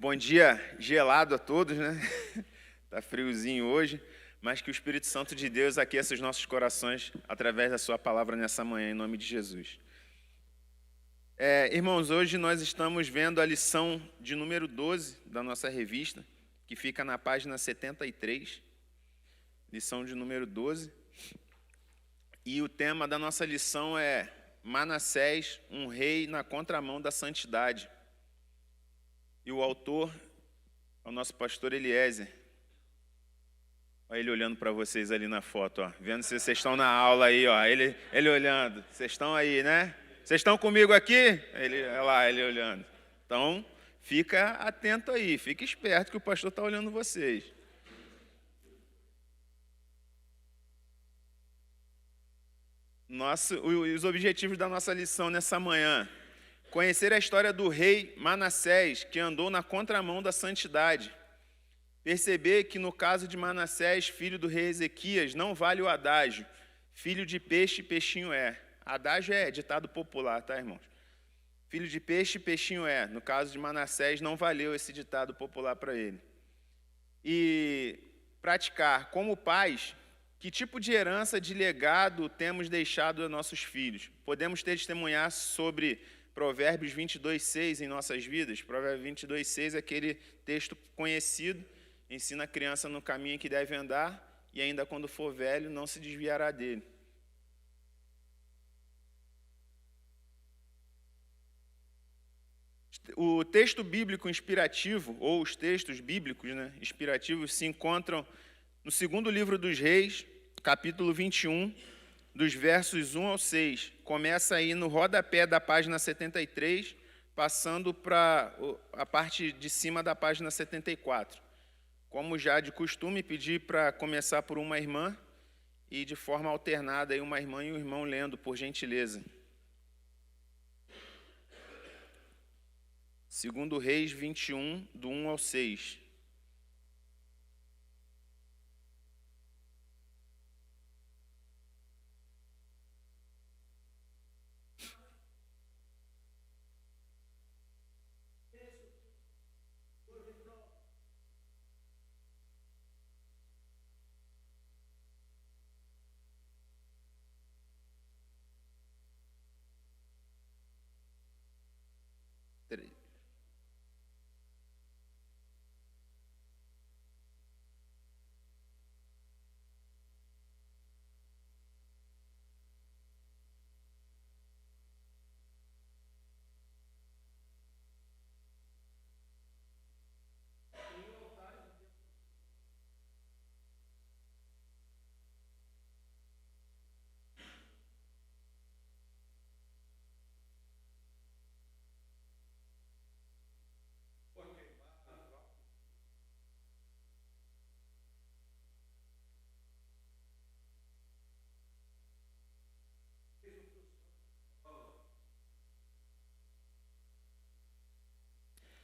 Bom dia gelado a todos, né? Tá friozinho hoje, mas que o Espírito Santo de Deus aqueça os nossos corações através da sua palavra nessa manhã, em nome de Jesus. Irmãos, hoje nós estamos vendo a lição de número 12 da nossa revista, que fica na página 73, lição de número 12. E o tema da nossa lição é Manassés, um rei na contramão da santidade. E o autor é o nosso pastor Eliezer. Olha ele olhando para vocês ali na foto, ó, vendo se vocês estão na aula aí, ó, ele olhando. Vocês estão aí, né? Vocês estão comigo aqui? Olha lá, ele olhando. Então, fica atento aí, fica esperto que o pastor está olhando vocês. Os objetivos da nossa lição nessa manhã: conhecer a história do rei Manassés, que andou na contramão da santidade. Perceber que no caso de Manassés, filho do rei Ezequias, não vale o adágio: filho de peixe, peixinho é. Adágio é ditado popular, tá, irmãos? Filho de peixe, peixinho é. No caso de Manassés, não valeu esse ditado popular para ele. E praticar como pais, que tipo de herança, de legado temos deixado aos nossos filhos? Podemos testemunhar sobre Provérbios 22:6 em nossas vidas. Provérbios 22:6 é aquele texto conhecido: ensina a criança no caminho que deve andar, e ainda quando for velho não se desviará dele. O texto bíblico inspirativo, ou os textos bíblicos, né, inspirativos, se encontram no segundo livro dos Reis, capítulo 21, dos versos 1 ao 6. Começa aí no rodapé da página 73, passando para a parte de cima da página 74. Como já de costume, pedi para começar por uma irmã e de forma alternada aí uma irmã e um irmão lendo, por gentileza. Segundo Reis 21, do 1 ao 6.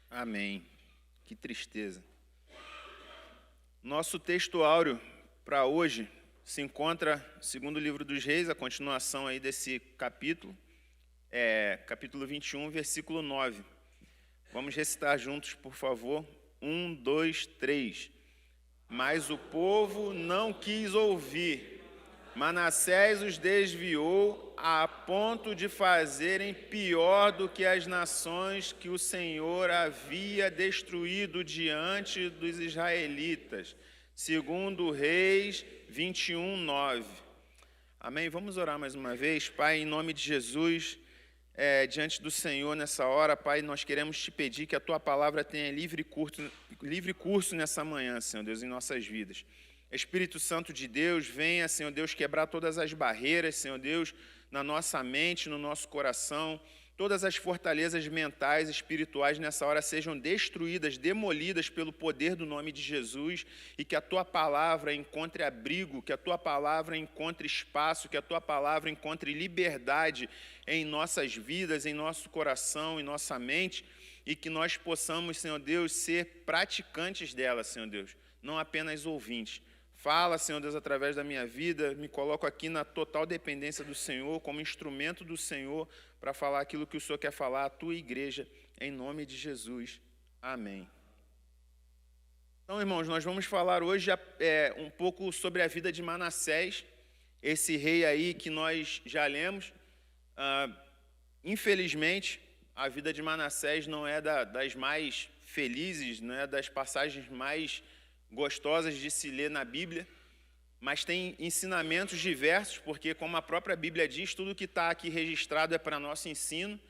Amém. Que tristeza. Nosso texto áureo para hoje se encontra no segundo livro dos Reis, a continuação aí desse capítulo, capítulo 21, versículo 9. Vamos recitar juntos, por favor. 1, 2, 3. Mas o povo não quis ouvir. Manassés os desviou a ponto de fazerem pior do que as nações que o Senhor havia destruído diante dos israelitas. Segundo Reis 21, 9. Amém? Vamos orar mais uma vez. Pai, em nome de Jesus, diante do Senhor nessa hora, Pai, nós queremos te pedir que a Tua palavra tenha livre curso nessa manhã, Senhor Deus, em nossas vidas. Espírito Santo de Deus, venha, Senhor Deus, quebrar todas as barreiras, Senhor Deus, na nossa mente, no nosso coração. Todas as fortalezas mentais, espirituais nessa hora sejam destruídas, demolidas pelo poder do nome de Jesus, e que a Tua palavra encontre abrigo, que a Tua palavra encontre espaço, que a Tua palavra encontre liberdade em nossas vidas, em nosso coração, em nossa mente, e que nós possamos, Senhor Deus, ser praticantes dela, Senhor Deus, não apenas ouvintes. Fala, Senhor Deus, através da minha vida, me coloco aqui na total dependência do Senhor, como instrumento do Senhor, para falar aquilo que o Senhor quer falar à Tua igreja, em nome de Jesus. Amém. Então, irmãos, nós vamos falar hoje um pouco sobre a vida de Manassés, esse rei aí que nós já lemos. Infelizmente, a vida de Manassés não é das mais felizes, não é das passagens mais gostosas de se ler na Bíblia, mas tem ensinamentos diversos, porque, como a própria Bíblia diz, tudo que está aqui registrado é para nosso ensino.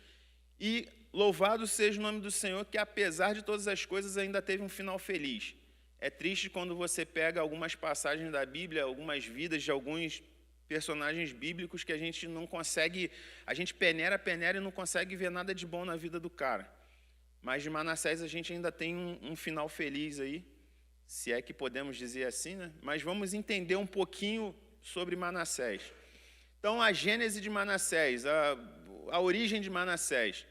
E louvado seja o nome do Senhor, que apesar de todas as coisas ainda teve um final feliz. É triste quando você pega algumas passagens da Bíblia, algumas vidas de alguns personagens bíblicos que a gente não consegue, a gente peneira e não consegue ver nada de bom na vida do cara. Mas de Manassés a gente ainda tem um final feliz aí, se é que podemos dizer assim, né? Mas vamos entender um pouquinho sobre Manassés. Então, a gênese de Manassés, a origem de Manassés.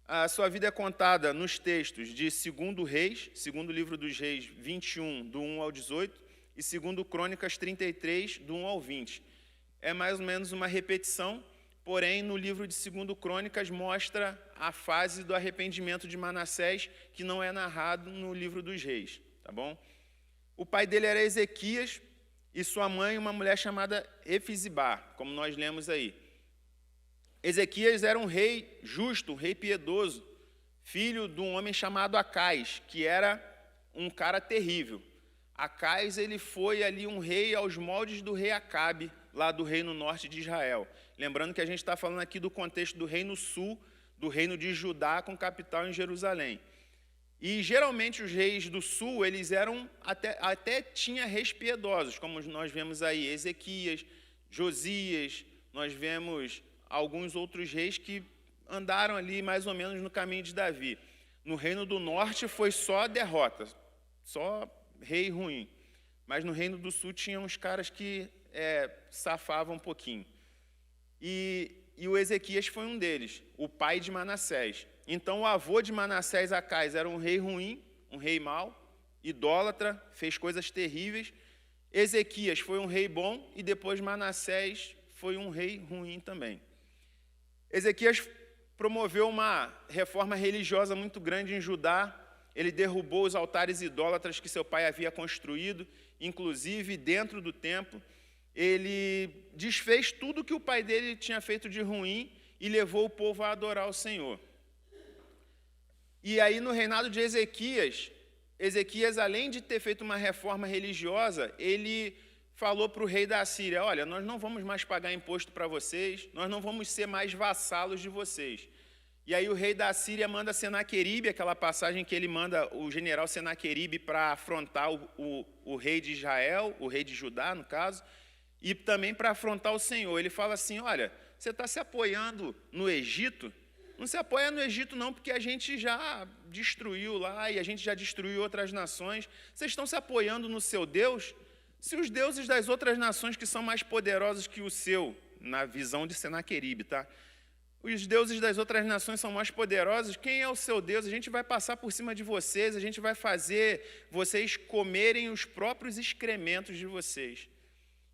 A sua vida é contada nos textos de 2 Reis, segundo livro dos Reis 21, do 1 ao 18, e 2 Crônicas 33, do 1 ao 20. É mais ou menos uma repetição, porém, no livro de 2 Crônicas mostra a fase do arrependimento de Manassés, que não é narrado no livro dos Reis, tá bom? O pai dele era Ezequias e sua mãe uma mulher chamada Efizibá, como nós lemos aí. Ezequias era um rei justo, um rei piedoso, filho de um homem chamado Acais, que era um cara terrível. Acais, ele foi ali um rei aos moldes do rei Acabe, lá do reino norte de Israel. Lembrando que a gente está falando aqui do contexto do reino sul, do reino de Judá, com capital em Jerusalém. E, geralmente, os reis do sul, eles eram, até tinha reis piedosos, como nós vemos aí, Ezequias, Josias, nós vemos alguns outros reis que andaram ali mais ou menos no caminho de Davi. No reino do norte foi só derrota, só rei ruim. Mas no reino do sul tinha uns caras que safavam um pouquinho. E o Ezequias foi um deles, o pai de Manassés. Então o avô de Manassés, Acais, era um rei ruim, um rei mau, idólatra, fez coisas terríveis. Ezequias foi um rei bom e depois Manassés foi um rei ruim também. Ezequias promoveu uma reforma religiosa muito grande em Judá. Ele derrubou os altares idólatras que seu pai havia construído, inclusive dentro do templo. Ele desfez tudo que o pai dele tinha feito de ruim e levou o povo a adorar o Senhor. E aí, no reinado de Ezequias, além de ter feito uma reforma religiosa, ele falou para o rei da Assíria: olha, nós não vamos mais pagar imposto para vocês, nós não vamos ser mais vassalos de vocês. E aí o rei da Assíria manda Senaqueribe, aquela passagem que ele manda o general Senaqueribe para afrontar o rei de Israel, o rei de Judá, no caso, e também para afrontar o Senhor. Ele fala assim: olha, você está se apoiando no Egito? Não se apoia no Egito não, porque a gente já destruiu lá e a gente já destruiu outras nações. Vocês estão se apoiando no seu Deus? Se os deuses das outras nações que são mais poderosos que o seu, na visão de Senaqueribe, tá? Os deuses das outras nações são mais poderosos, quem é o seu Deus? A gente vai passar por cima de vocês, a gente vai fazer vocês comerem os próprios excrementos de vocês.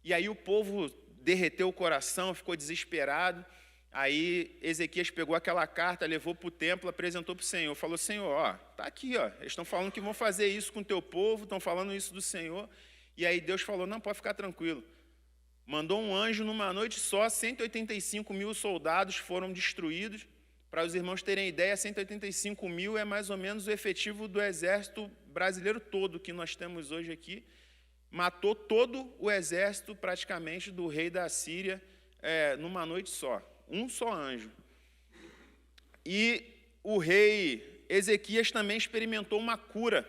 E aí o povo derreteu o coração, ficou desesperado. Aí Ezequias pegou aquela carta, levou para o templo, apresentou para o Senhor. Falou: Senhor, ó, está aqui, ó, eles estão falando que vão fazer isso com o teu povo, estão falando isso do Senhor. E aí Deus falou: não, pode ficar tranquilo. Mandou um anjo numa noite só, 185 mil soldados foram destruídos. Para os irmãos terem ideia, 185 mil é mais ou menos o efetivo do exército brasileiro todo que nós temos hoje aqui. Matou todo o exército praticamente do rei da Assíria numa noite só. Um só anjo. E o rei Ezequias também experimentou uma cura.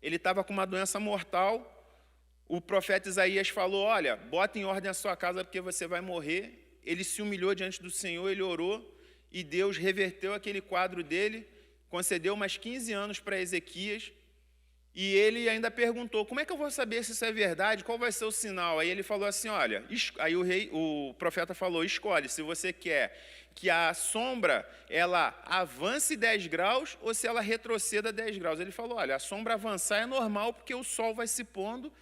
Ele estava com uma doença mortal. O profeta Isaías falou: olha, bota em ordem a sua casa porque você vai morrer. Ele se humilhou diante do Senhor, ele orou, e Deus reverteu aquele quadro dele, concedeu mais 15 anos para Ezequias, e ele ainda perguntou: como é que eu vou saber se isso é verdade? Qual vai ser o sinal? Aí ele falou assim: olha, aí o profeta falou: escolhe se você quer que a sombra ela avance 10 graus ou se ela retroceda 10 graus. Ele falou: olha, a sombra avançar é normal porque o sol vai se pondo,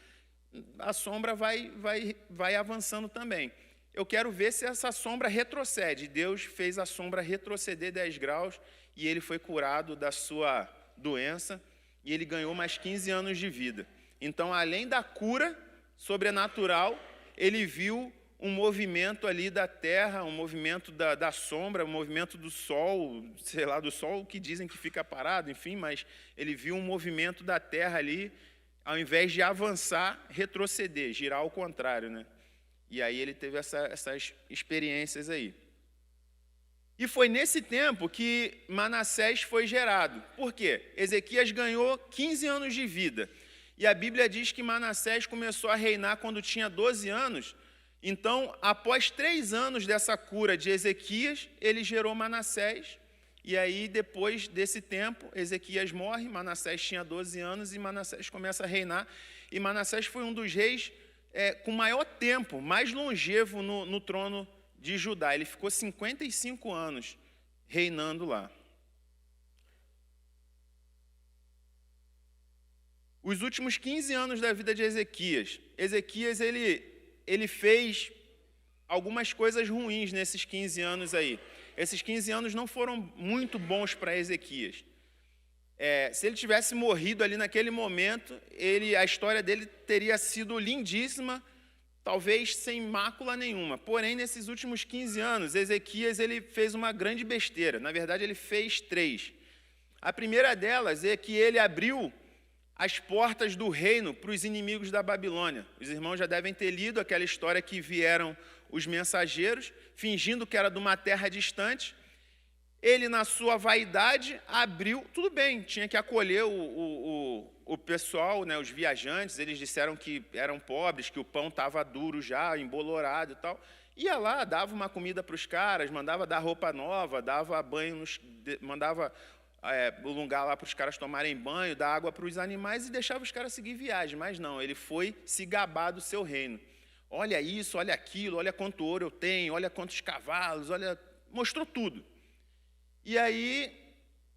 a sombra vai avançando também. Eu quero ver se essa sombra retrocede. Deus fez a sombra retroceder 10 graus e ele foi curado da sua doença e ele ganhou mais 15 anos de vida. Então, além da cura sobrenatural, ele viu um movimento ali da terra, um movimento da sombra, um movimento do sol, sei lá, do sol que dizem que fica parado, enfim, mas ele viu um movimento da terra ali, ao invés de avançar, retroceder, girar ao contrário, né? E aí ele teve essas experiências aí. E foi nesse tempo que Manassés foi gerado. Por quê? Ezequias ganhou 15 anos de vida. E a Bíblia diz que Manassés começou a reinar quando tinha 12 anos. Então, após 3 anos dessa cura de Ezequias, ele gerou Manassés. E aí, depois desse tempo, Ezequias morre, Manassés tinha 12 anos e Manassés começa a reinar. E Manassés foi um dos reis com maior tempo, mais longevo no trono de Judá. Ele ficou 55 anos reinando lá. Os últimos 15 anos da vida de Ezequias, ele fez algumas coisas ruins nesses 15 anos aí. Esses 15 anos não foram muito bons para Ezequias. Se ele tivesse morrido ali naquele momento, a história dele teria sido lindíssima, talvez sem mácula nenhuma. Porém, nesses últimos 15 anos, Ezequias ele fez uma grande besteira. Na verdade, ele fez 3. A primeira delas é que ele abriu as portas do reino para os inimigos da Babilônia. Os irmãos já devem ter lido aquela história que vieram os mensageiros, fingindo que era de uma terra distante. Ele, na sua vaidade, abriu... Tudo bem, tinha que acolher o pessoal, né, os viajantes. Eles disseram que eram pobres, que o pão estava duro já, embolorado e tal. Ia lá, dava uma comida para os caras, mandava dar roupa nova, dava banho, mandava um lugar lá para os caras tomarem banho, dar água para os animais e deixava os caras seguir viagem. Mas não, ele foi se gabar do seu reino. Olha isso, olha aquilo, olha quanto ouro eu tenho, olha quantos cavalos, olha... Mostrou tudo. E aí,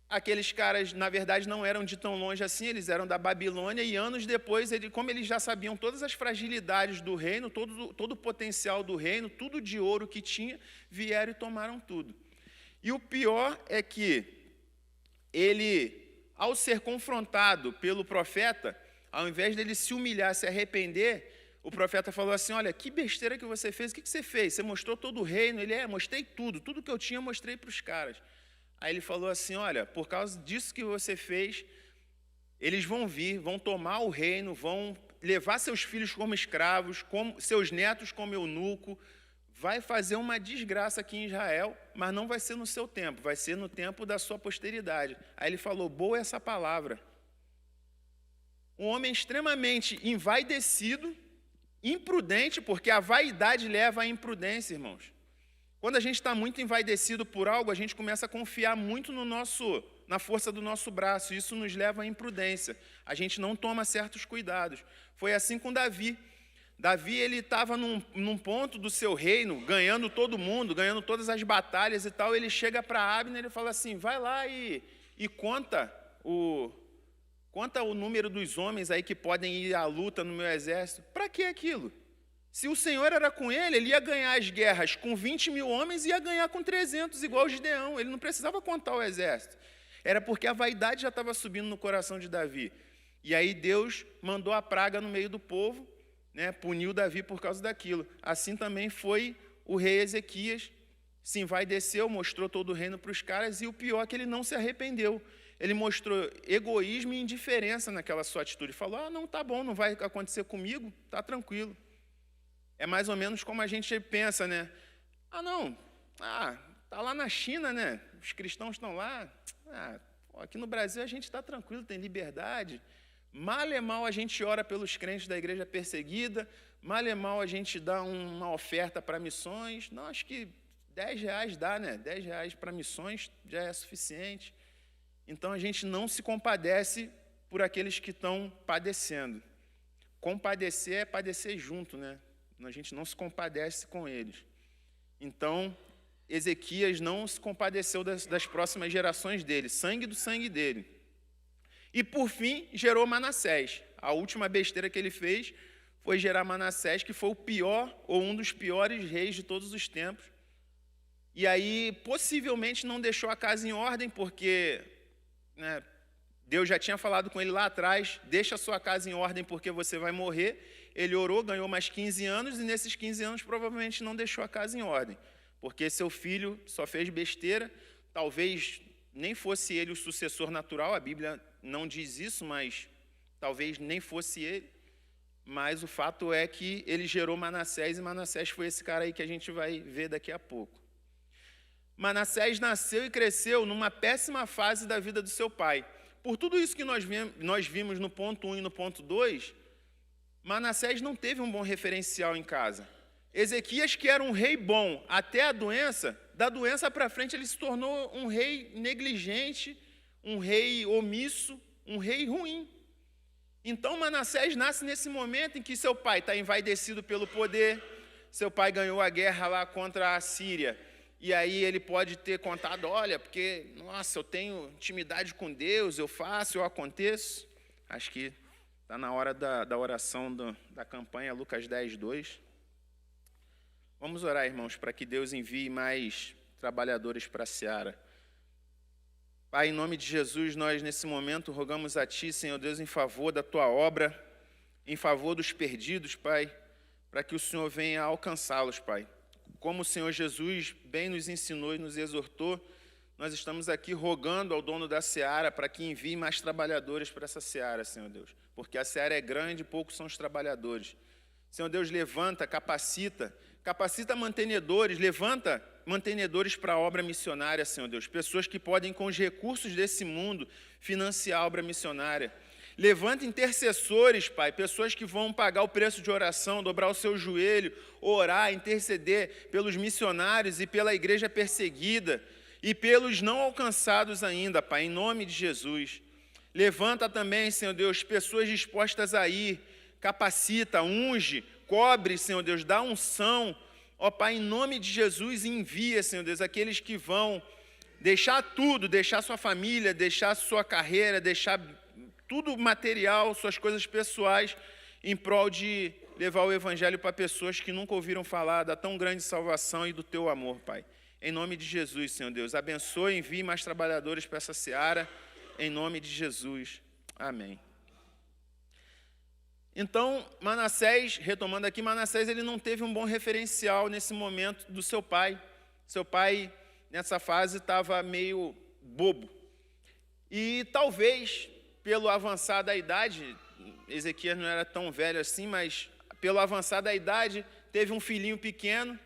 aqueles caras, na verdade, não eram de tão longe assim, eles eram da Babilônia, e anos depois, como eles já sabiam todas as fragilidades do reino, todo o potencial do reino, tudo de ouro que tinha, vieram e tomaram tudo. E o pior é que ele, ao ser confrontado pelo profeta, ao invés dele se humilhar, se arrepender, o profeta falou assim: olha, que besteira que você fez, o que você fez? Você mostrou todo o reino? Ele, mostrei tudo que eu tinha, mostrei para os caras. Aí ele falou assim: olha, por causa disso que você fez, eles vão vir, vão tomar o reino, vão levar seus filhos como escravos, seus netos como eunuco, vai fazer uma desgraça aqui em Israel, mas não vai ser no seu tempo, vai ser no tempo da sua posteridade. Aí ele falou: boa essa palavra. Um homem extremamente envaidecido, imprudente, porque a vaidade leva à imprudência, irmãos. Quando a gente está muito envaidecido por algo, a gente começa a confiar muito na força do nosso braço. Isso nos leva à imprudência. A gente não toma certos cuidados. Foi assim com Davi. Davi ele estava num ponto do seu reino, ganhando todo mundo, ganhando todas as batalhas e tal. Ele chega para Abner e fala assim: vai lá e conta o número dos homens aí que podem ir à luta no meu exército. Para que aquilo? Se o Senhor era com ele, ele ia ganhar as guerras com 20 mil homens e ia ganhar com 300, igual Gideão. Ele não precisava contar o exército. Era porque a vaidade já estava subindo no coração de Davi. E aí Deus mandou a praga no meio do povo, né, puniu Davi por causa daquilo. Assim também foi o rei Ezequias. Se envaideceu, mostrou todo o reino para os caras, e o pior é que ele não se arrependeu. Ele mostrou egoísmo e indiferença naquela sua atitude. Falou: não, tá bom, não vai acontecer comigo, tá tranquilo. É mais ou menos como a gente pensa, né? Tá lá na China, né? Os cristãos estão lá. Aqui no Brasil a gente está tranquilo, tem liberdade. Mal e mal a gente ora pelos crentes da igreja perseguida, mal e mal a gente dá uma oferta para missões. Não, acho que R$10 dá, né? R$10 para missões já é suficiente. Então a gente não se compadece por aqueles que estão padecendo. Compadecer é padecer junto, né? A gente não se compadece com eles. Então, Ezequias não se compadeceu das próximas gerações dele, sangue do sangue dele. E, por fim, gerou Manassés. A última besteira que ele fez foi gerar Manassés, que foi o pior, ou um dos piores reis de todos os tempos. E aí, possivelmente, não deixou a casa em ordem, porque, né, Deus já tinha falado com ele lá atrás, deixa a sua casa em ordem porque você vai morrer. Ele orou, ganhou mais 15 anos e nesses 15 anos provavelmente não deixou a casa em ordem, porque seu filho só fez besteira, talvez nem fosse ele o sucessor natural, a Bíblia não diz isso, mas talvez nem fosse ele, mas o fato é que ele gerou Manassés e Manassés foi esse cara aí que a gente vai ver daqui a pouco. Manassés nasceu e cresceu numa péssima fase da vida do seu pai. Por tudo isso que nós vimos no ponto 1 e no ponto 2, Manassés não teve um bom referencial em casa. Ezequias, que era um rei bom até a doença, da doença para frente ele se tornou um rei negligente, um rei omisso, um rei ruim. Então Manassés nasce nesse momento em que seu pai está envaidecido pelo poder, seu pai ganhou a guerra lá contra a Síria, e aí ele pode ter contado, olha, porque, nossa, eu tenho intimidade com Deus, eu faço, eu aconteço. Acho que está na hora da oração da campanha, Lucas 10, 2. Vamos orar, irmãos, para que Deus envie mais trabalhadores para a seara. Pai, em nome de Jesus, nós nesse momento rogamos a Ti, Senhor Deus, em favor da Tua obra, em favor dos perdidos, Pai, para que o Senhor venha alcançá-los, Pai. Como o Senhor Jesus bem nos ensinou e nos exortou, nós estamos aqui rogando ao dono da seara para que envie mais trabalhadores para essa seara, Senhor Deus, porque a seara é grande e poucos são os trabalhadores. Senhor Deus, levanta, capacita mantenedores, levanta mantenedores para a obra missionária, Senhor Deus, pessoas que podem, com os recursos desse mundo, financiar a obra missionária. Levanta intercessores, Pai, pessoas que vão pagar o preço de oração, dobrar o seu joelho, orar, interceder pelos missionários e pela igreja perseguida e pelos não alcançados ainda, Pai, em nome de Jesus. Levanta também, Senhor Deus, pessoas dispostas a ir, capacita, unge, cobre, Senhor Deus, dá unção. Ó Pai, em nome de Jesus, envia, Senhor Deus, aqueles que vão deixar tudo, deixar sua família, deixar sua carreira, deixar tudo material, suas coisas pessoais, em prol de levar o Evangelho para pessoas que nunca ouviram falar da tão grande salvação e do Teu amor, Pai. Em nome de Jesus, Senhor Deus, abençoe e envie mais trabalhadores para essa seara, em nome de Jesus. Amém. Então, Manassés, retomando aqui, Manassés ele não teve um bom referencial nesse momento do seu pai. Seu pai, nessa fase, estava meio bobo. E talvez, pelo avançar da idade, Ezequias não era tão velho assim, mas pelo avançar da idade, teve um filhinho pequeno,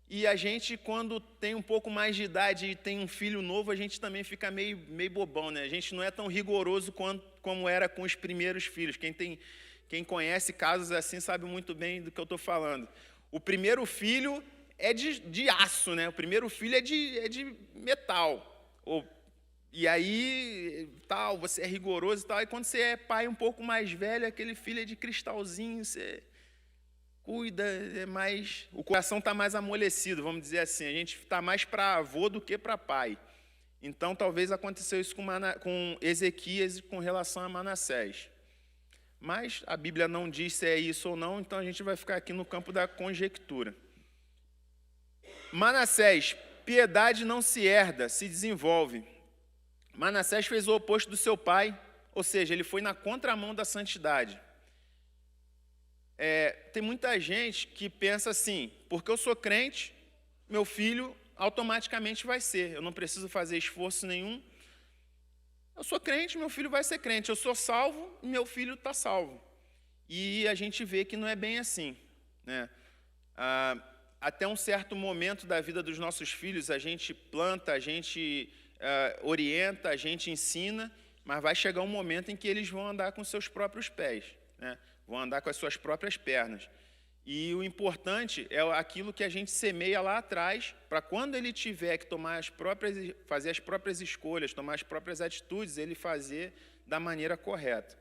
e a gente, quando tem um pouco mais de idade e tem um filho novo, a gente também fica meio bobão, né? A gente não é tão rigoroso como era com os primeiros filhos. Quem conhece casos assim sabe muito bem do que eu estou falando. O primeiro filho é de aço, né? O primeiro filho é de metal. E aí, tal, você é rigoroso e tal. E quando você é pai um pouco mais velho, aquele filho é de cristalzinho, você cuida, o coração está mais amolecido, vamos dizer assim. A gente está mais para avô do que para pai. Então, talvez aconteceu isso com Ezequias com relação a Manassés. Mas a Bíblia não diz se é isso ou não, então a gente vai ficar aqui no campo da conjectura. Manassés, piedade não se herda, se desenvolve. Manassés fez o oposto do seu pai, ou seja, ele foi na contramão da santidade. Tem muita gente que pensa assim, porque eu sou crente, meu filho automaticamente vai ser, eu não preciso fazer esforço nenhum. Eu sou crente, meu filho vai ser crente. Eu sou salvo, meu filho está salvo. E a gente vê que não é bem assim, né? Até um certo momento da vida dos nossos filhos, a gente planta, a gente orienta, a gente ensina, mas vai chegar um momento em que eles vão andar com seus próprios pés, né? Vão andar com as suas próprias pernas. E o importante é aquilo que a gente semeia lá atrás, para quando ele tiver que fazer as próprias escolhas, tomar as próprias atitudes, ele fazer da maneira correta.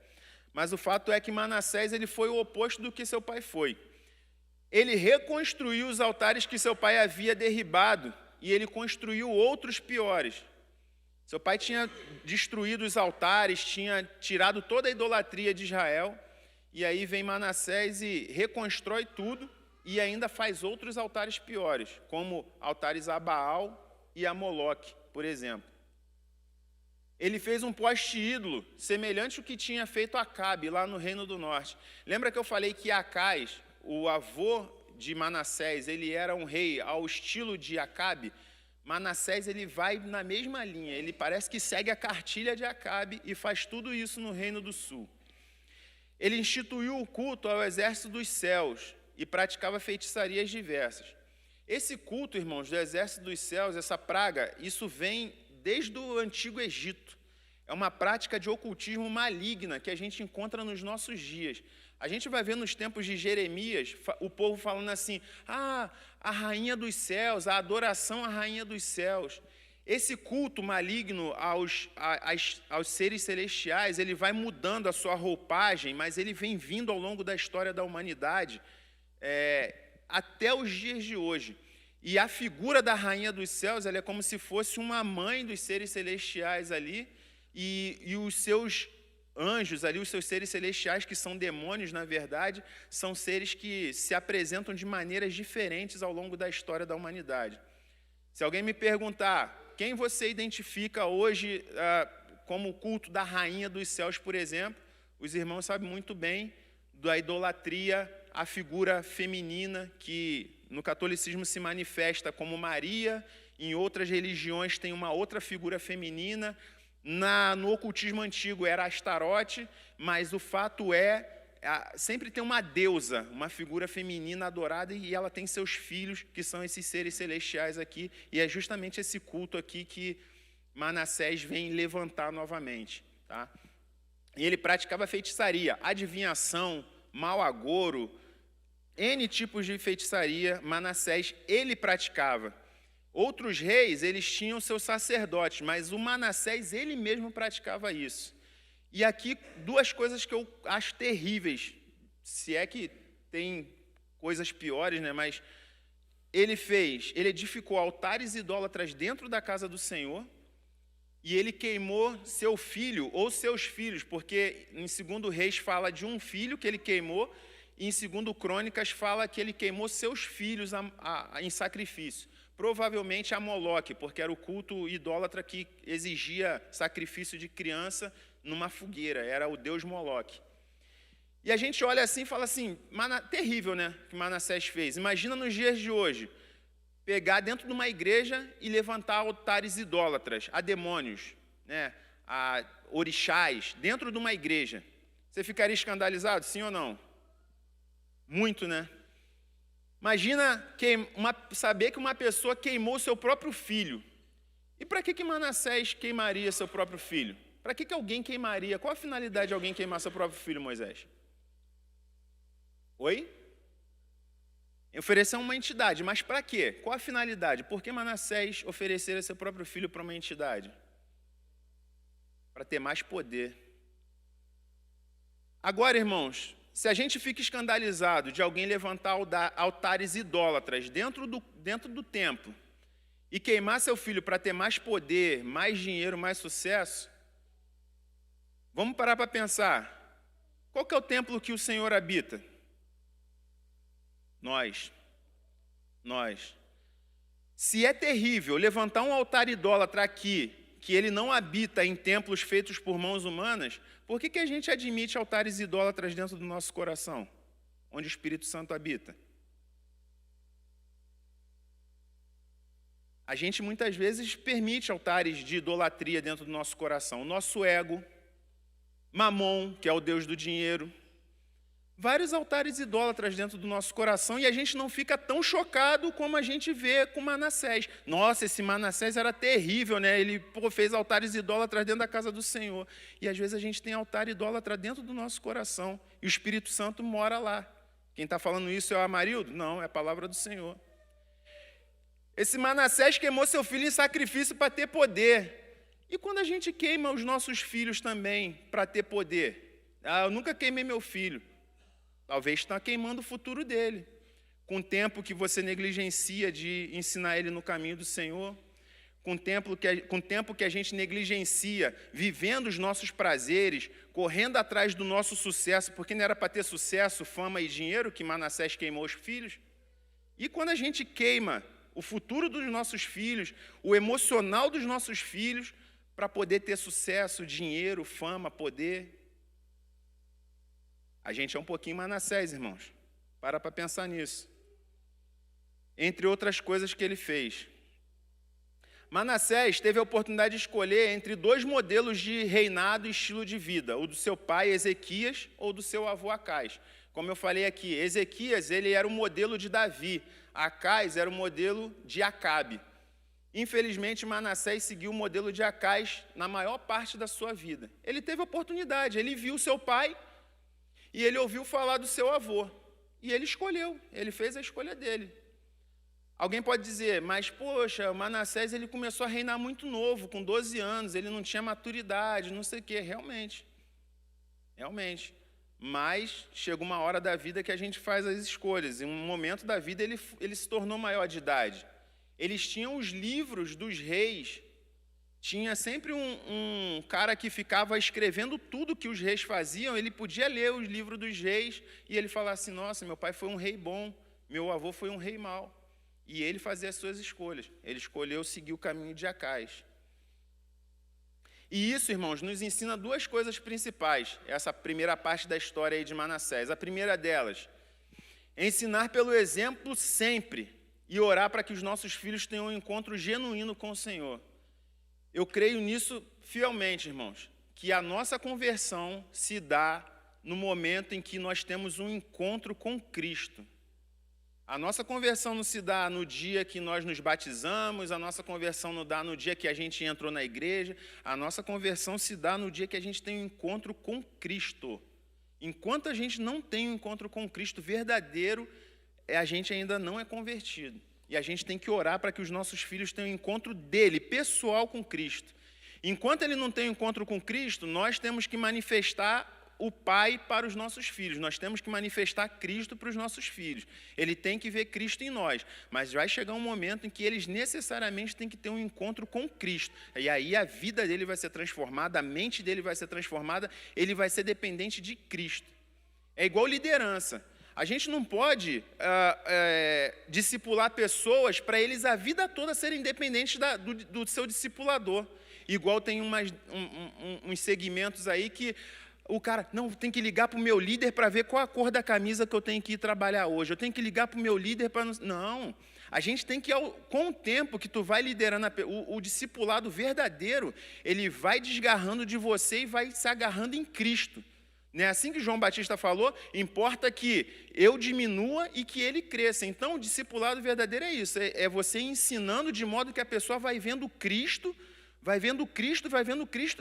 Mas o fato é que Manassés ele foi o oposto do que seu pai foi. Ele reconstruiu os altares que seu pai havia derribado e ele construiu outros piores. Seu pai tinha destruído os altares, tinha tirado toda a idolatria de Israel. E aí vem Manassés e reconstrói tudo e ainda faz outros altares piores, como altares a Baal e a Moloque, por exemplo. ele fez um poste ídolo, semelhante ao que tinha feito Acabe, lá no Reino do Norte. Lembra que eu falei que Acais, o avô de Manassés, ele era um rei ao estilo de Acabe? Manassés, ele vai na mesma linha, ele parece que segue a cartilha de Acabe e faz tudo isso no Reino do Sul. Ele instituiu o culto ao exército dos céus e praticava feitiçarias diversas. Esse culto, irmãos, do exército dos céus, essa praga, isso vem desde o Antigo Egito. É uma prática de ocultismo maligna que a gente encontra nos nossos dias. A gente vai ver nos tempos de Jeremias, o povo falando assim, a rainha dos céus, a adoração à rainha dos céus. Esse culto maligno aos seres celestiais, ele vai mudando a sua roupagem, mas ele vem vindo ao longo da história da humanidade, até os dias de hoje. E a figura da rainha dos céus, ela é como se fosse uma mãe dos seres celestiais ali, e os seus anjos ali, os seus seres celestiais, que são demônios, na verdade, são seres que se apresentam de maneiras diferentes ao longo da história da humanidade. Se alguém me perguntar, quem você identifica hoje como o culto da rainha dos céus, por exemplo, os irmãos sabem muito bem da idolatria à figura feminina, que no catolicismo se manifesta como Maria, em outras religiões tem uma outra figura feminina, no ocultismo antigo era Astarote, mas o fato sempre tem uma deusa, uma figura feminina adorada, e ela tem seus filhos, que são esses seres celestiais aqui, e é justamente esse culto aqui que Manassés vem levantar novamente. Tá? E ele praticava feitiçaria, adivinhação, mau agouro, N tipos de feitiçaria, Manassés, ele praticava. Outros reis, eles tinham seus sacerdotes, mas o Manassés, ele mesmo praticava isso. E aqui, duas coisas que eu acho terríveis, se é que tem coisas piores, né? Mas ele edificou altares idólatras dentro da casa do Senhor, e ele queimou seu filho ou seus filhos, porque em 2 Reis fala de um filho que ele queimou, e em 2 Crônicas fala que ele queimou seus filhos em sacrifício. Provavelmente a Moloque, porque era o culto idólatra que exigia sacrifício de criança numa fogueira, era o deus Moloque. E a gente olha assim e fala assim, terrível, né, que Manassés fez. Imagina nos dias de hoje, pegar dentro de uma igreja e levantar altares idólatras, a demônios, né, a orixás, dentro de uma igreja. Você ficaria escandalizado, sim ou não? Muito, né? Imagina saber que uma pessoa queimou seu próprio filho. E para que Manassés queimaria seu próprio filho? Para que alguém queimaria? Qual a finalidade de alguém queimar seu próprio filho, Moisés? Oi? Oferecer uma entidade, mas para quê? Qual a finalidade? Por que Manassés ofereceria seu próprio filho para uma entidade? Para ter mais poder. Agora, irmãos, se a gente fica escandalizado de alguém levantar altares idólatras dentro do templo e queimar seu filho para ter mais poder, mais dinheiro, mais sucesso, vamos parar para pensar. Qual que é o templo que o Senhor habita? Nós. Se é terrível levantar um altar idólatra aqui, que ele não habita em templos feitos por mãos humanas, por que a gente admite altares idólatras dentro do nosso coração, onde o Espírito Santo habita? A gente muitas vezes permite altares de idolatria dentro do nosso coração. O nosso ego, Mamon, que é o deus do dinheiro, vários altares idólatras dentro do nosso coração, e a gente não fica tão chocado como a gente vê com Manassés. Nossa, esse Manassés era terrível, né? Ele fez altares idólatras dentro da casa do Senhor. E às vezes a gente tem altar idólatra dentro do nosso coração, e o Espírito Santo mora lá. Quem está falando isso é o Amarildo? Não, é a palavra do Senhor. Esse Manassés queimou seu filho em sacrifício para ter poder. E quando a gente queima os nossos filhos também para ter poder? Eu nunca queimei meu filho. Talvez está queimando o futuro dele. Com o tempo que você negligencia de ensinar ele no caminho do Senhor, com o tempo que a gente negligencia vivendo os nossos prazeres, correndo atrás do nosso sucesso, porque não era para ter sucesso, fama e dinheiro que Manassés queimou os filhos. E quando a gente queima o futuro dos nossos filhos, o emocional dos nossos filhos, para poder ter sucesso, dinheiro, fama, poder. A gente é um pouquinho Manassés, irmãos. Para pensar nisso. Entre outras coisas que ele fez. Manassés teve a oportunidade de escolher entre dois modelos de reinado e estilo de vida, o do seu pai Ezequias ou do seu avô Acais. Como eu falei aqui, Ezequias ele era o modelo de Davi, Acais era o modelo de Acabe. Infelizmente, Manassés seguiu o modelo de Acais na maior parte da sua vida. Ele teve a oportunidade, ele viu seu pai e ele ouviu falar do seu avô. E ele escolheu, ele fez a escolha dele. Alguém pode dizer, mas poxa, Manassés ele começou a reinar muito novo, com 12 anos, ele não tinha maturidade, não sei o quê. Realmente. Mas chega uma hora da vida que a gente faz as escolhas. Em um momento da vida ele se tornou maior de idade. Eles tinham os livros dos reis. Tinha sempre um cara que ficava escrevendo tudo que os reis faziam. Ele podia ler os livros dos reis e ele falava assim, nossa, meu pai foi um rei bom, meu avô foi um rei mau. E ele fazia as suas escolhas. Ele escolheu seguir o caminho de Acais. E isso, irmãos, nos ensina duas coisas principais. Essa primeira parte da história aí de Manassés. A primeira delas, ensinar pelo exemplo sempre e orar para que os nossos filhos tenham um encontro genuíno com o Senhor. Eu creio nisso fielmente, irmãos, que a nossa conversão se dá no momento em que nós temos um encontro com Cristo. A nossa conversão não se dá no dia que nós nos batizamos, a nossa conversão não dá no dia que a gente entrou na igreja, a nossa conversão se dá no dia que a gente tem um encontro com Cristo. Enquanto a gente não tem um encontro com Cristo verdadeiro, a gente ainda não é convertido. E a gente tem que orar para que os nossos filhos tenham um encontro dele, pessoal com Cristo. Enquanto ele não tem um encontro com Cristo, nós temos que manifestar o Pai para os nossos filhos. Nós temos que manifestar Cristo para os nossos filhos. Ele tem que ver Cristo em nós. Mas vai chegar um momento em que eles necessariamente têm que ter um encontro com Cristo. E aí a vida dele vai ser transformada, a mente dele vai ser transformada, ele vai ser dependente de Cristo. É igual liderança. A gente não pode discipular pessoas para eles a vida toda serem dependentes do seu discipulador. Igual tem uns segmentos aí que o cara, não, tem que ligar para o meu líder para ver qual a cor da camisa que eu tenho que ir trabalhar hoje. Eu tenho que ligar para o meu líder para... Não, a gente tem que, com o tempo que tu vai liderando, o discipulado verdadeiro, ele vai desgarrando de você e vai se agarrando em Cristo. Não é assim que João Batista falou? Importa que eu diminua e que ele cresça. Então, o discipulado verdadeiro é isso, é você ensinando de modo que a pessoa vai vendo Cristo,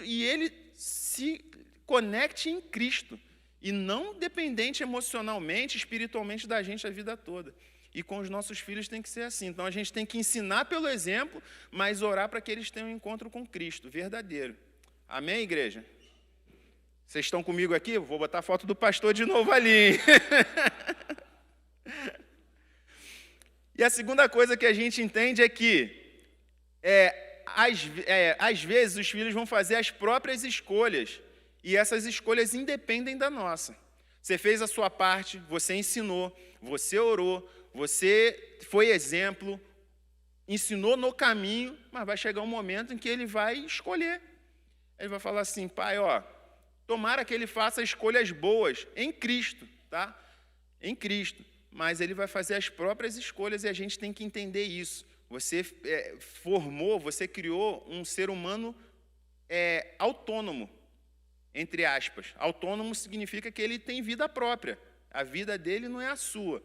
e ele se conecte em Cristo, e não dependente emocionalmente, espiritualmente da gente a vida toda. E com os nossos filhos tem que ser assim. Então, a gente tem que ensinar pelo exemplo, mas orar para que eles tenham um encontro com Cristo, verdadeiro. Amém, igreja? Vocês estão comigo aqui? Vou botar a foto do pastor de novo ali. E a segunda coisa que a gente entende é que, às vezes, os filhos vão fazer as próprias escolhas, e essas escolhas independem da nossa. Você fez a sua parte, você ensinou, você orou, você foi exemplo, ensinou no caminho, mas vai chegar um momento em que ele vai escolher. Ele vai falar assim, pai, tomara que ele faça escolhas boas em Cristo, tá? Em Cristo. Mas ele vai fazer as próprias escolhas e a gente tem que entender isso. Você você criou um ser humano autônomo, entre aspas. Autônomo significa que ele tem vida própria. A vida dele não é a sua.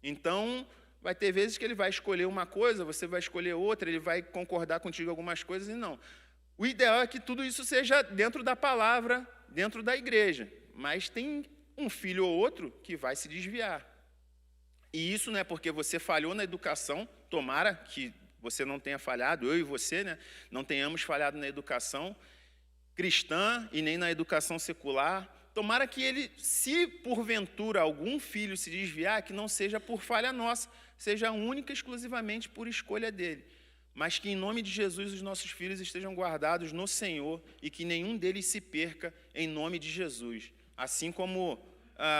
Então, vai ter vezes que ele vai escolher uma coisa, você vai escolher outra, ele vai concordar contigo em algumas coisas e não. O ideal é que tudo isso seja dentro da palavra, dentro da igreja. Mas tem um filho ou outro que vai se desviar. E isso não é porque você falhou na educação, tomara que você não tenha falhado, eu e você, né, não tenhamos falhado na educação cristã e nem na educação secular. Tomara que ele, se porventura algum filho se desviar, que não seja por falha nossa, seja única e exclusivamente por escolha dele. Mas que em nome de Jesus os nossos filhos estejam guardados no Senhor e que nenhum deles se perca em nome de Jesus. Assim como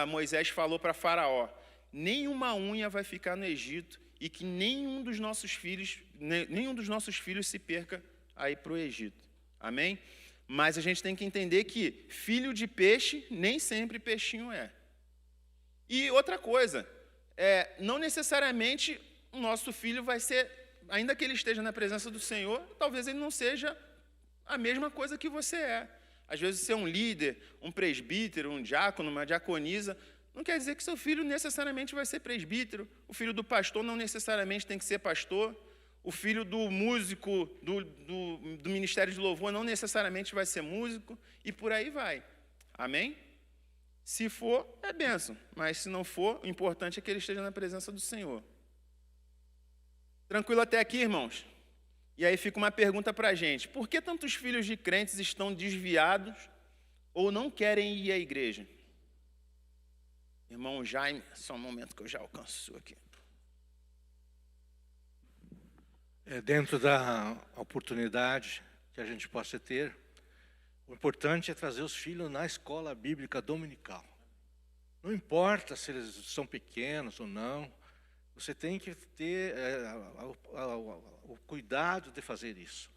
Moisés falou para Faraó, nenhuma unha vai ficar no Egito e que nenhum dos nossos filhos se perca aí para o Egito. Amém? Mas a gente tem que entender que filho de peixe, nem sempre peixinho é. E outra coisa, não necessariamente o nosso filho vai ser, ainda que ele esteja na presença do Senhor, talvez ele não seja a mesma coisa que você é. Às vezes ser um líder, um presbítero, um diácono, uma diaconisa, não quer dizer que seu filho necessariamente vai ser presbítero. O filho do pastor não necessariamente tem que ser pastor. O filho do músico, do ministério de louvor, não necessariamente vai ser músico. E por aí vai. Amém? Se for, é bênção. Mas se não for, o importante é que ele esteja na presença do Senhor. Tranquilo até aqui, irmãos? E aí fica uma pergunta para a gente. Por que tantos filhos de crentes estão desviados ou não querem ir à igreja? Irmão Jaime, só um momento que eu já alcanço aqui. Dentro da oportunidade que a gente possa ter, o importante é trazer os filhos na escola bíblica dominical. Não importa se eles são pequenos ou não, você tem que ter o cuidado de fazer isso.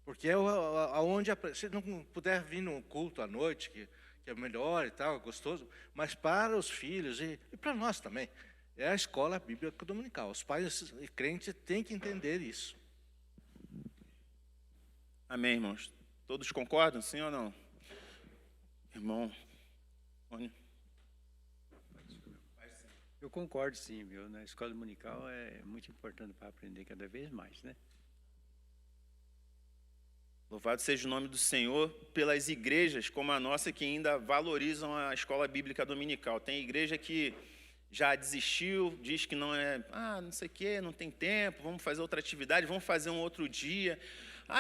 Porque é onde, se não puder vir no culto à noite, que é melhor e tal, gostoso, mas para os filhos e para nós também, é a escola bíblica dominical. Os pais e crentes têm que entender isso. Amém, irmãos? Todos concordam, sim ou não? Irmão, Rony? Eu concordo, sim, viu? Na escola dominical é muito importante para aprender cada vez mais, né? Louvado seja o nome do Senhor pelas igrejas como a nossa que ainda valorizam a escola bíblica dominical. Tem igreja que já desistiu, diz que não não sei o quê, não tem tempo, vamos fazer outra atividade, vamos fazer um outro dia.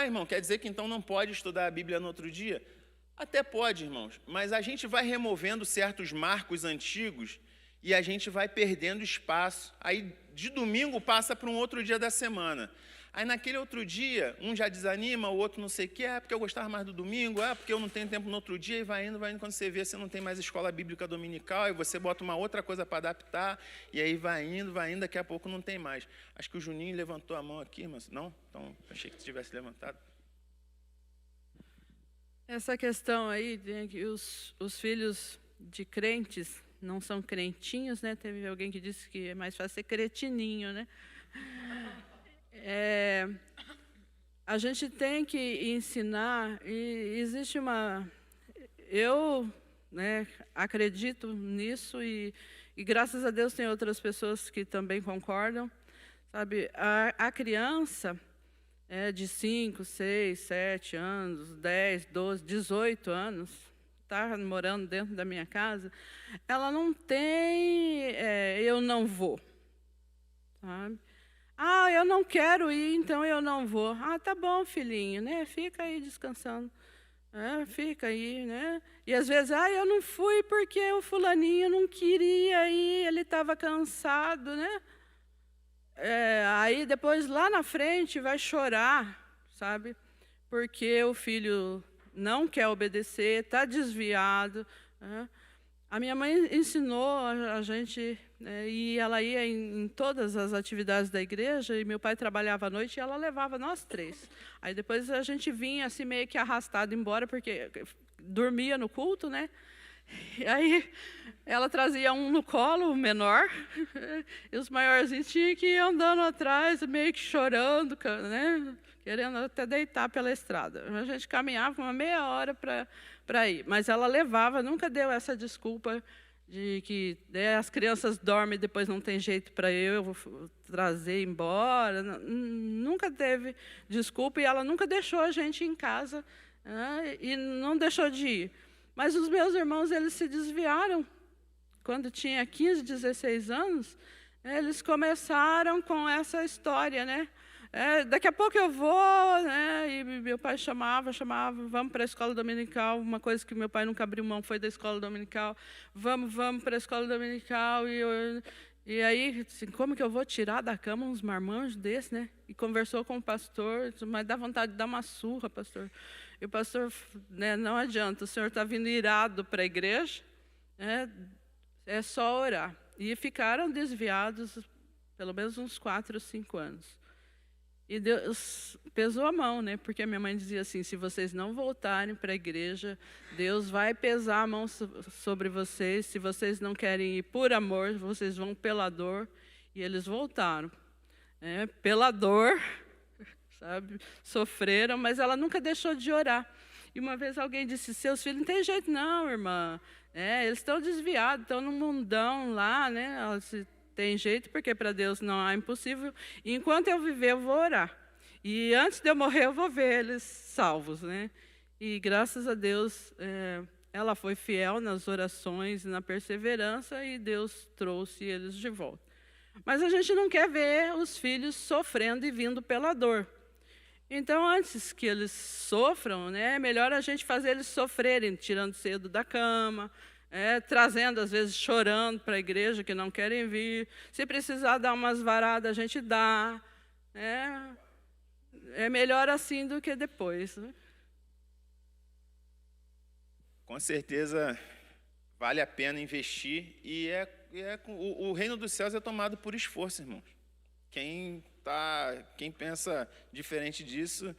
Irmão, quer dizer que então não pode estudar a Bíblia no outro dia? Até pode, irmãos, mas a gente vai removendo certos marcos antigos e a gente vai perdendo espaço. Aí de domingo passa para um outro dia da semana. Aí naquele outro dia, um já desanima, o outro não sei o que, porque eu gostava mais do domingo, porque eu não tenho tempo no outro dia, e vai indo, quando você vê, você não tem mais escola bíblica dominical, e você bota uma outra coisa para adaptar, e aí vai indo, daqui a pouco não tem mais. Acho que o Juninho levantou a mão aqui, mas não? Então, achei que tivesse levantado. Essa questão aí, de que os filhos de crentes não são crentinhos, né? Teve alguém que disse que é mais fácil ser cretininho, né? A gente tem que ensinar, e existe eu acredito nisso, e graças a Deus tem outras pessoas que também concordam, sabe? A criança de 5, 6, 7 anos, 10, 12, 18 anos, está morando dentro da minha casa, ela não tem eu não vou, sabe? Eu não quero ir, então eu não vou. Tá bom, filhinho, né? Fica aí descansando. Fica aí, né? E às vezes, eu não fui porque o fulaninho não queria ir, ele estava cansado, né? Aí depois, lá na frente, vai chorar, sabe? Porque o filho não quer obedecer, está desviado. A minha mãe ensinou a gente, e ela ia em todas as atividades da igreja, e meu pai trabalhava à noite, e ela levava nós 3. Aí depois a gente vinha assim meio que arrastado embora, porque dormia no culto, né? E aí ela trazia um no colo, o menor, e os maiorzinhos tinham que ir andando atrás, meio que chorando, né? Querendo até deitar pela estrada. A gente caminhava uma meia hora para ir, mas ela levava, nunca deu essa desculpa de que as crianças dormem e depois não tem jeito para eu trazer embora. Nunca teve desculpa, e ela nunca deixou a gente em casa, e não deixou de ir. Mas os meus irmãos, eles se desviaram. Quando tinha 15, 16 anos, eles começaram com essa história, né? Daqui a pouco eu vou, né? E meu pai chamava, vamos para a escola dominical. Uma coisa que meu pai nunca abriu mão foi da escola dominical. Vamos para a escola dominical. E aí, assim, como que eu vou tirar da cama uns marmanjos desses, né? E conversou com o pastor, mas dá vontade de dar uma surra, pastor. E o pastor, né, não adianta, o senhor está vindo irado para a igreja, é só orar. E ficaram desviados pelo menos uns 4 ou 5 anos. E Deus pesou a mão, né? Porque a minha mãe dizia assim, se vocês não voltarem para a igreja, Deus vai pesar a mão sobre vocês. Se vocês não querem ir por amor, vocês vão pela dor. E eles voltaram, né? Pela dor, sabe? Sofreram, mas ela nunca deixou de orar. E uma vez alguém disse, seus filhos não tem jeito não, irmã. Eles estão desviados, estão no mundão lá, né? Ela disse, tem jeito, porque para Deus não há impossível. E enquanto eu viver, eu vou orar. E antes de eu morrer, eu vou ver eles salvos, né? E graças a Deus, ela foi fiel nas orações, na perseverança, e Deus trouxe eles de volta. Mas a gente não quer ver os filhos sofrendo e vindo pela dor. Então, antes que eles sofram, né, é melhor a gente fazer eles sofrerem, tirando cedo da cama, trazendo, às vezes, chorando para a igreja, que não querem vir. Se precisar dar umas varadas, a gente dá. É melhor assim do que depois, né? Com certeza vale a pena investir, e o reino dos céus é tomado por esforço, irmãos. Quem pensa diferente disso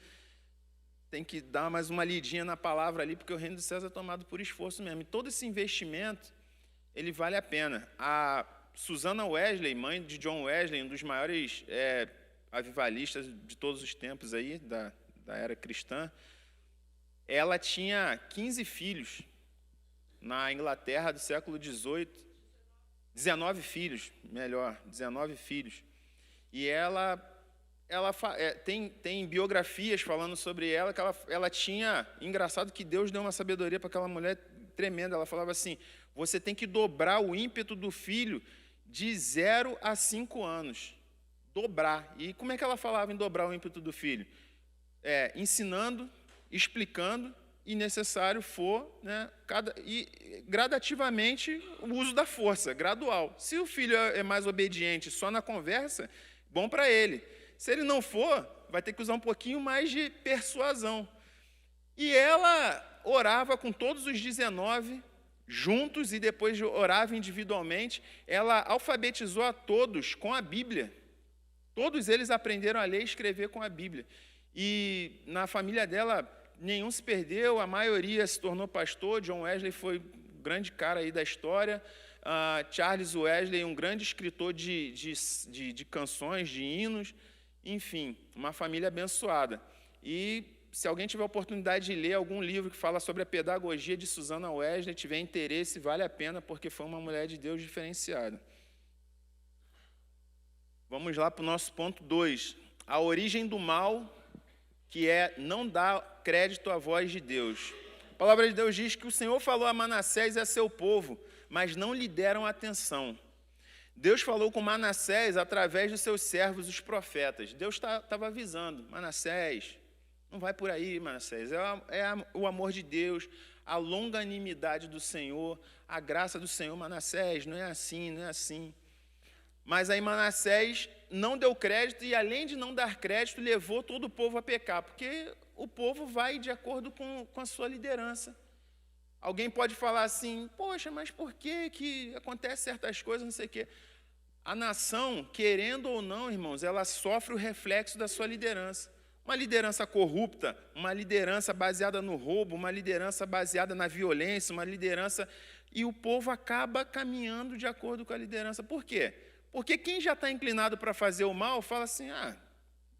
tem que dar mais uma lidinha na palavra ali, porque o reino dos céus é tomado por esforço mesmo. E todo esse investimento, ele vale a pena. A Susana Wesley, mãe de John Wesley, um dos maiores avivalistas de todos os tempos aí, da era cristã, ela tinha 15 filhos na Inglaterra do século XVIII, 19 filhos, melhor, 19 filhos. E ela tem biografias falando sobre ela, que ela tinha... Engraçado que Deus deu uma sabedoria para aquela mulher tremenda. Ela falava assim, você tem que dobrar o ímpeto do filho de 0 a 5 anos. Dobrar. E como é que ela falava em dobrar o ímpeto do filho? Ensinando, explicando, e necessário for, né, e gradativamente o uso da força, gradual. Se o filho é mais obediente só na conversa, bom para ele. Se ele não for, vai ter que usar um pouquinho mais de persuasão. E ela orava com todos os 19 juntos e depois orava individualmente. Ela alfabetizou a todos com a Bíblia. Todos eles aprenderam a ler e escrever com a Bíblia. E na família dela, nenhum se perdeu, a maioria se tornou pastor. John Wesley foi um grande cara aí da história. Charles Wesley, um grande escritor de canções, de hinos. Enfim, uma família abençoada. E se alguém tiver a oportunidade de ler algum livro que fala sobre a pedagogia de Susana Wesley, tiver interesse, vale a pena, porque foi uma mulher de Deus diferenciada. Vamos lá para o nosso ponto 2. A origem do mal, que é não dar crédito à voz de Deus. A palavra de Deus diz que o Senhor falou a Manassés e a seu povo, mas não lhe deram atenção. Deus falou com Manassés através dos seus servos, os profetas. Deus estava avisando, Manassés, não vai por aí, Manassés. O amor de Deus, a longanimidade do Senhor, a graça do Senhor. Manassés, não é assim, não é assim. Mas aí Manassés não deu crédito e, além de não dar crédito, levou todo o povo a pecar, porque o povo vai de acordo com a sua liderança. Alguém pode falar assim, poxa, mas por que acontecem certas coisas, não sei o quê. A nação, querendo ou não, irmãos, ela sofre o reflexo da sua liderança. Uma liderança corrupta, uma liderança baseada no roubo, uma liderança baseada na violência, uma liderança... E o povo acaba caminhando de acordo com a liderança. Por quê? Porque quem já está inclinado para fazer o mal, fala assim,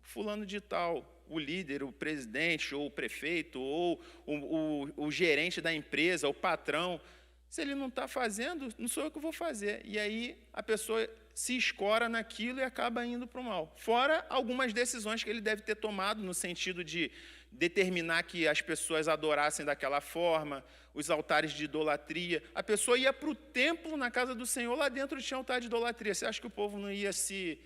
fulano de tal, o líder, o presidente, ou o prefeito, ou o gerente da empresa, o patrão, se ele não está fazendo, não sou eu que vou fazer. E aí a pessoa se escora naquilo e acaba indo para o mal. Fora algumas decisões que ele deve ter tomado no sentido de determinar que as pessoas adorassem daquela forma, os altares de idolatria. A pessoa ia para o templo na casa do Senhor, lá dentro tinha altar de idolatria. Você acha que o povo não ia se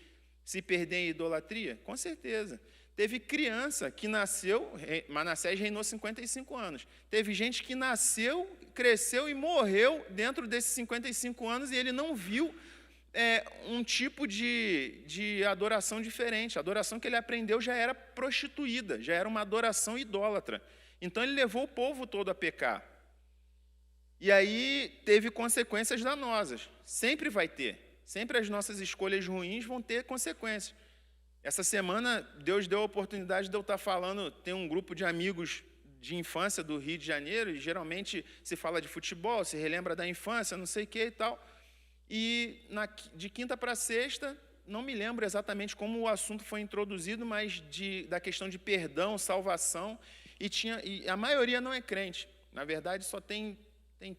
perder em idolatria? Com certeza. Teve criança que nasceu, Manassés reinou 55 anos. Teve gente que nasceu, cresceu e morreu dentro desses 55 anos e ele não viu um tipo de adoração diferente. A adoração que ele aprendeu já era prostituída, já era uma adoração idólatra. Então ele levou o povo todo a pecar. E aí teve consequências danosas. Sempre vai ter. Sempre as nossas escolhas ruins vão ter consequências. Essa semana, Deus deu a oportunidade de eu estar falando, tem um grupo de amigos de infância do Rio de Janeiro, e geralmente se fala de futebol, se relembra da infância, não sei o que e tal. E de quinta para sexta, não me lembro exatamente como o assunto foi introduzido, mas da questão de perdão, salvação, e a maioria não é crente. Na verdade, só tem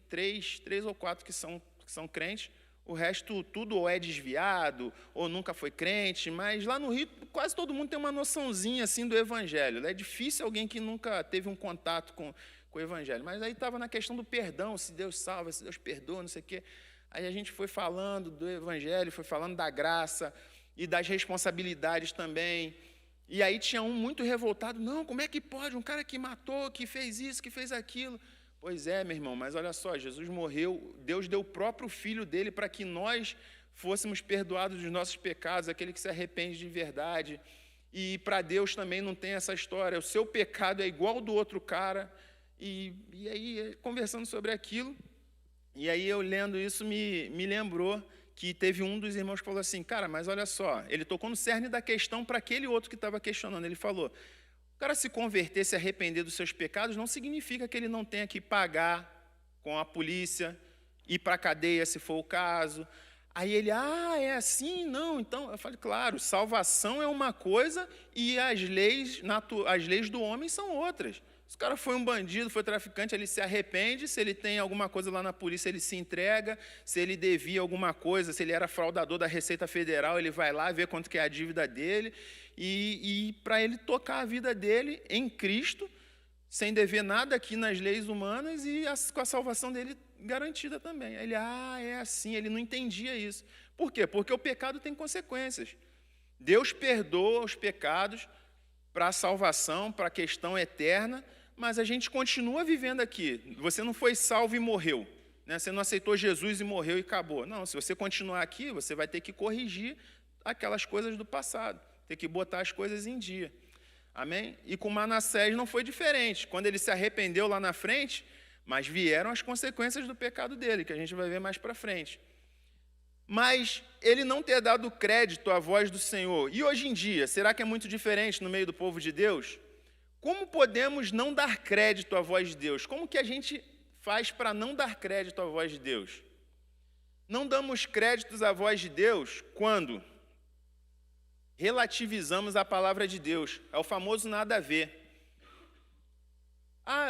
três ou quatro que são crentes. O resto, tudo ou é desviado, ou nunca foi crente, mas lá no Rio, quase todo mundo tem uma noçãozinha assim do Evangelho. É difícil alguém que nunca teve um contato com o Evangelho. Mas aí estava na questão do perdão, se Deus salva, se Deus perdoa, não sei o quê. Aí a gente foi falando do Evangelho, foi falando da graça e das responsabilidades também. E aí tinha um muito revoltado, não, como é que pode? Um cara que matou, que fez isso, que fez aquilo. Pois é, meu irmão, mas olha só, Jesus morreu, Deus deu o próprio Filho dele para que nós fôssemos perdoados dos nossos pecados, aquele que se arrepende de verdade. E para Deus também não tem essa história, o seu pecado é igual ao do outro cara. E aí, conversando sobre aquilo, e aí eu lendo isso, me lembrou que teve um dos irmãos que falou assim, cara, mas olha só, ele tocou no cerne da questão para aquele outro que estava questionando, ele falou, o cara se converter, se arrepender dos seus pecados, não significa que ele não tenha que pagar com a polícia, ir para a cadeia, se for o caso. Aí ele, é assim? Não, então, eu falei, claro, salvação é uma coisa e as leis do homem são outras. Se o cara foi um bandido, foi traficante, ele se arrepende, se ele tem alguma coisa lá na polícia, ele se entrega, se ele devia alguma coisa, se ele era fraudador da Receita Federal, ele vai lá ver quanto que é a dívida dele, e para ele tocar a vida dele em Cristo, sem dever nada aqui nas leis humanas e com a salvação dele garantida também. Aí ele, é assim, ele não entendia isso. Por quê? Porque o pecado tem consequências. Deus perdoa os pecados para a salvação, para a questão eterna, mas a gente continua vivendo aqui. Você não foi salvo e morreu, né? Você não aceitou Jesus e morreu e acabou. Não, se você continuar aqui, você vai ter que corrigir aquelas coisas do passado, ter que botar as coisas em dia. Amém? E com Manassés não foi diferente. Quando ele se arrependeu lá na frente, mas vieram as consequências do pecado dele, que a gente vai ver mais para frente. Mas ele não ter dado crédito à voz do Senhor. E hoje em dia, será que é muito diferente no meio do povo de Deus? Como podemos não dar crédito à voz de Deus? Como que a gente faz para não dar crédito à voz de Deus? Não damos créditos à voz de Deus quando relativizamos a palavra de Deus. É o famoso nada a ver.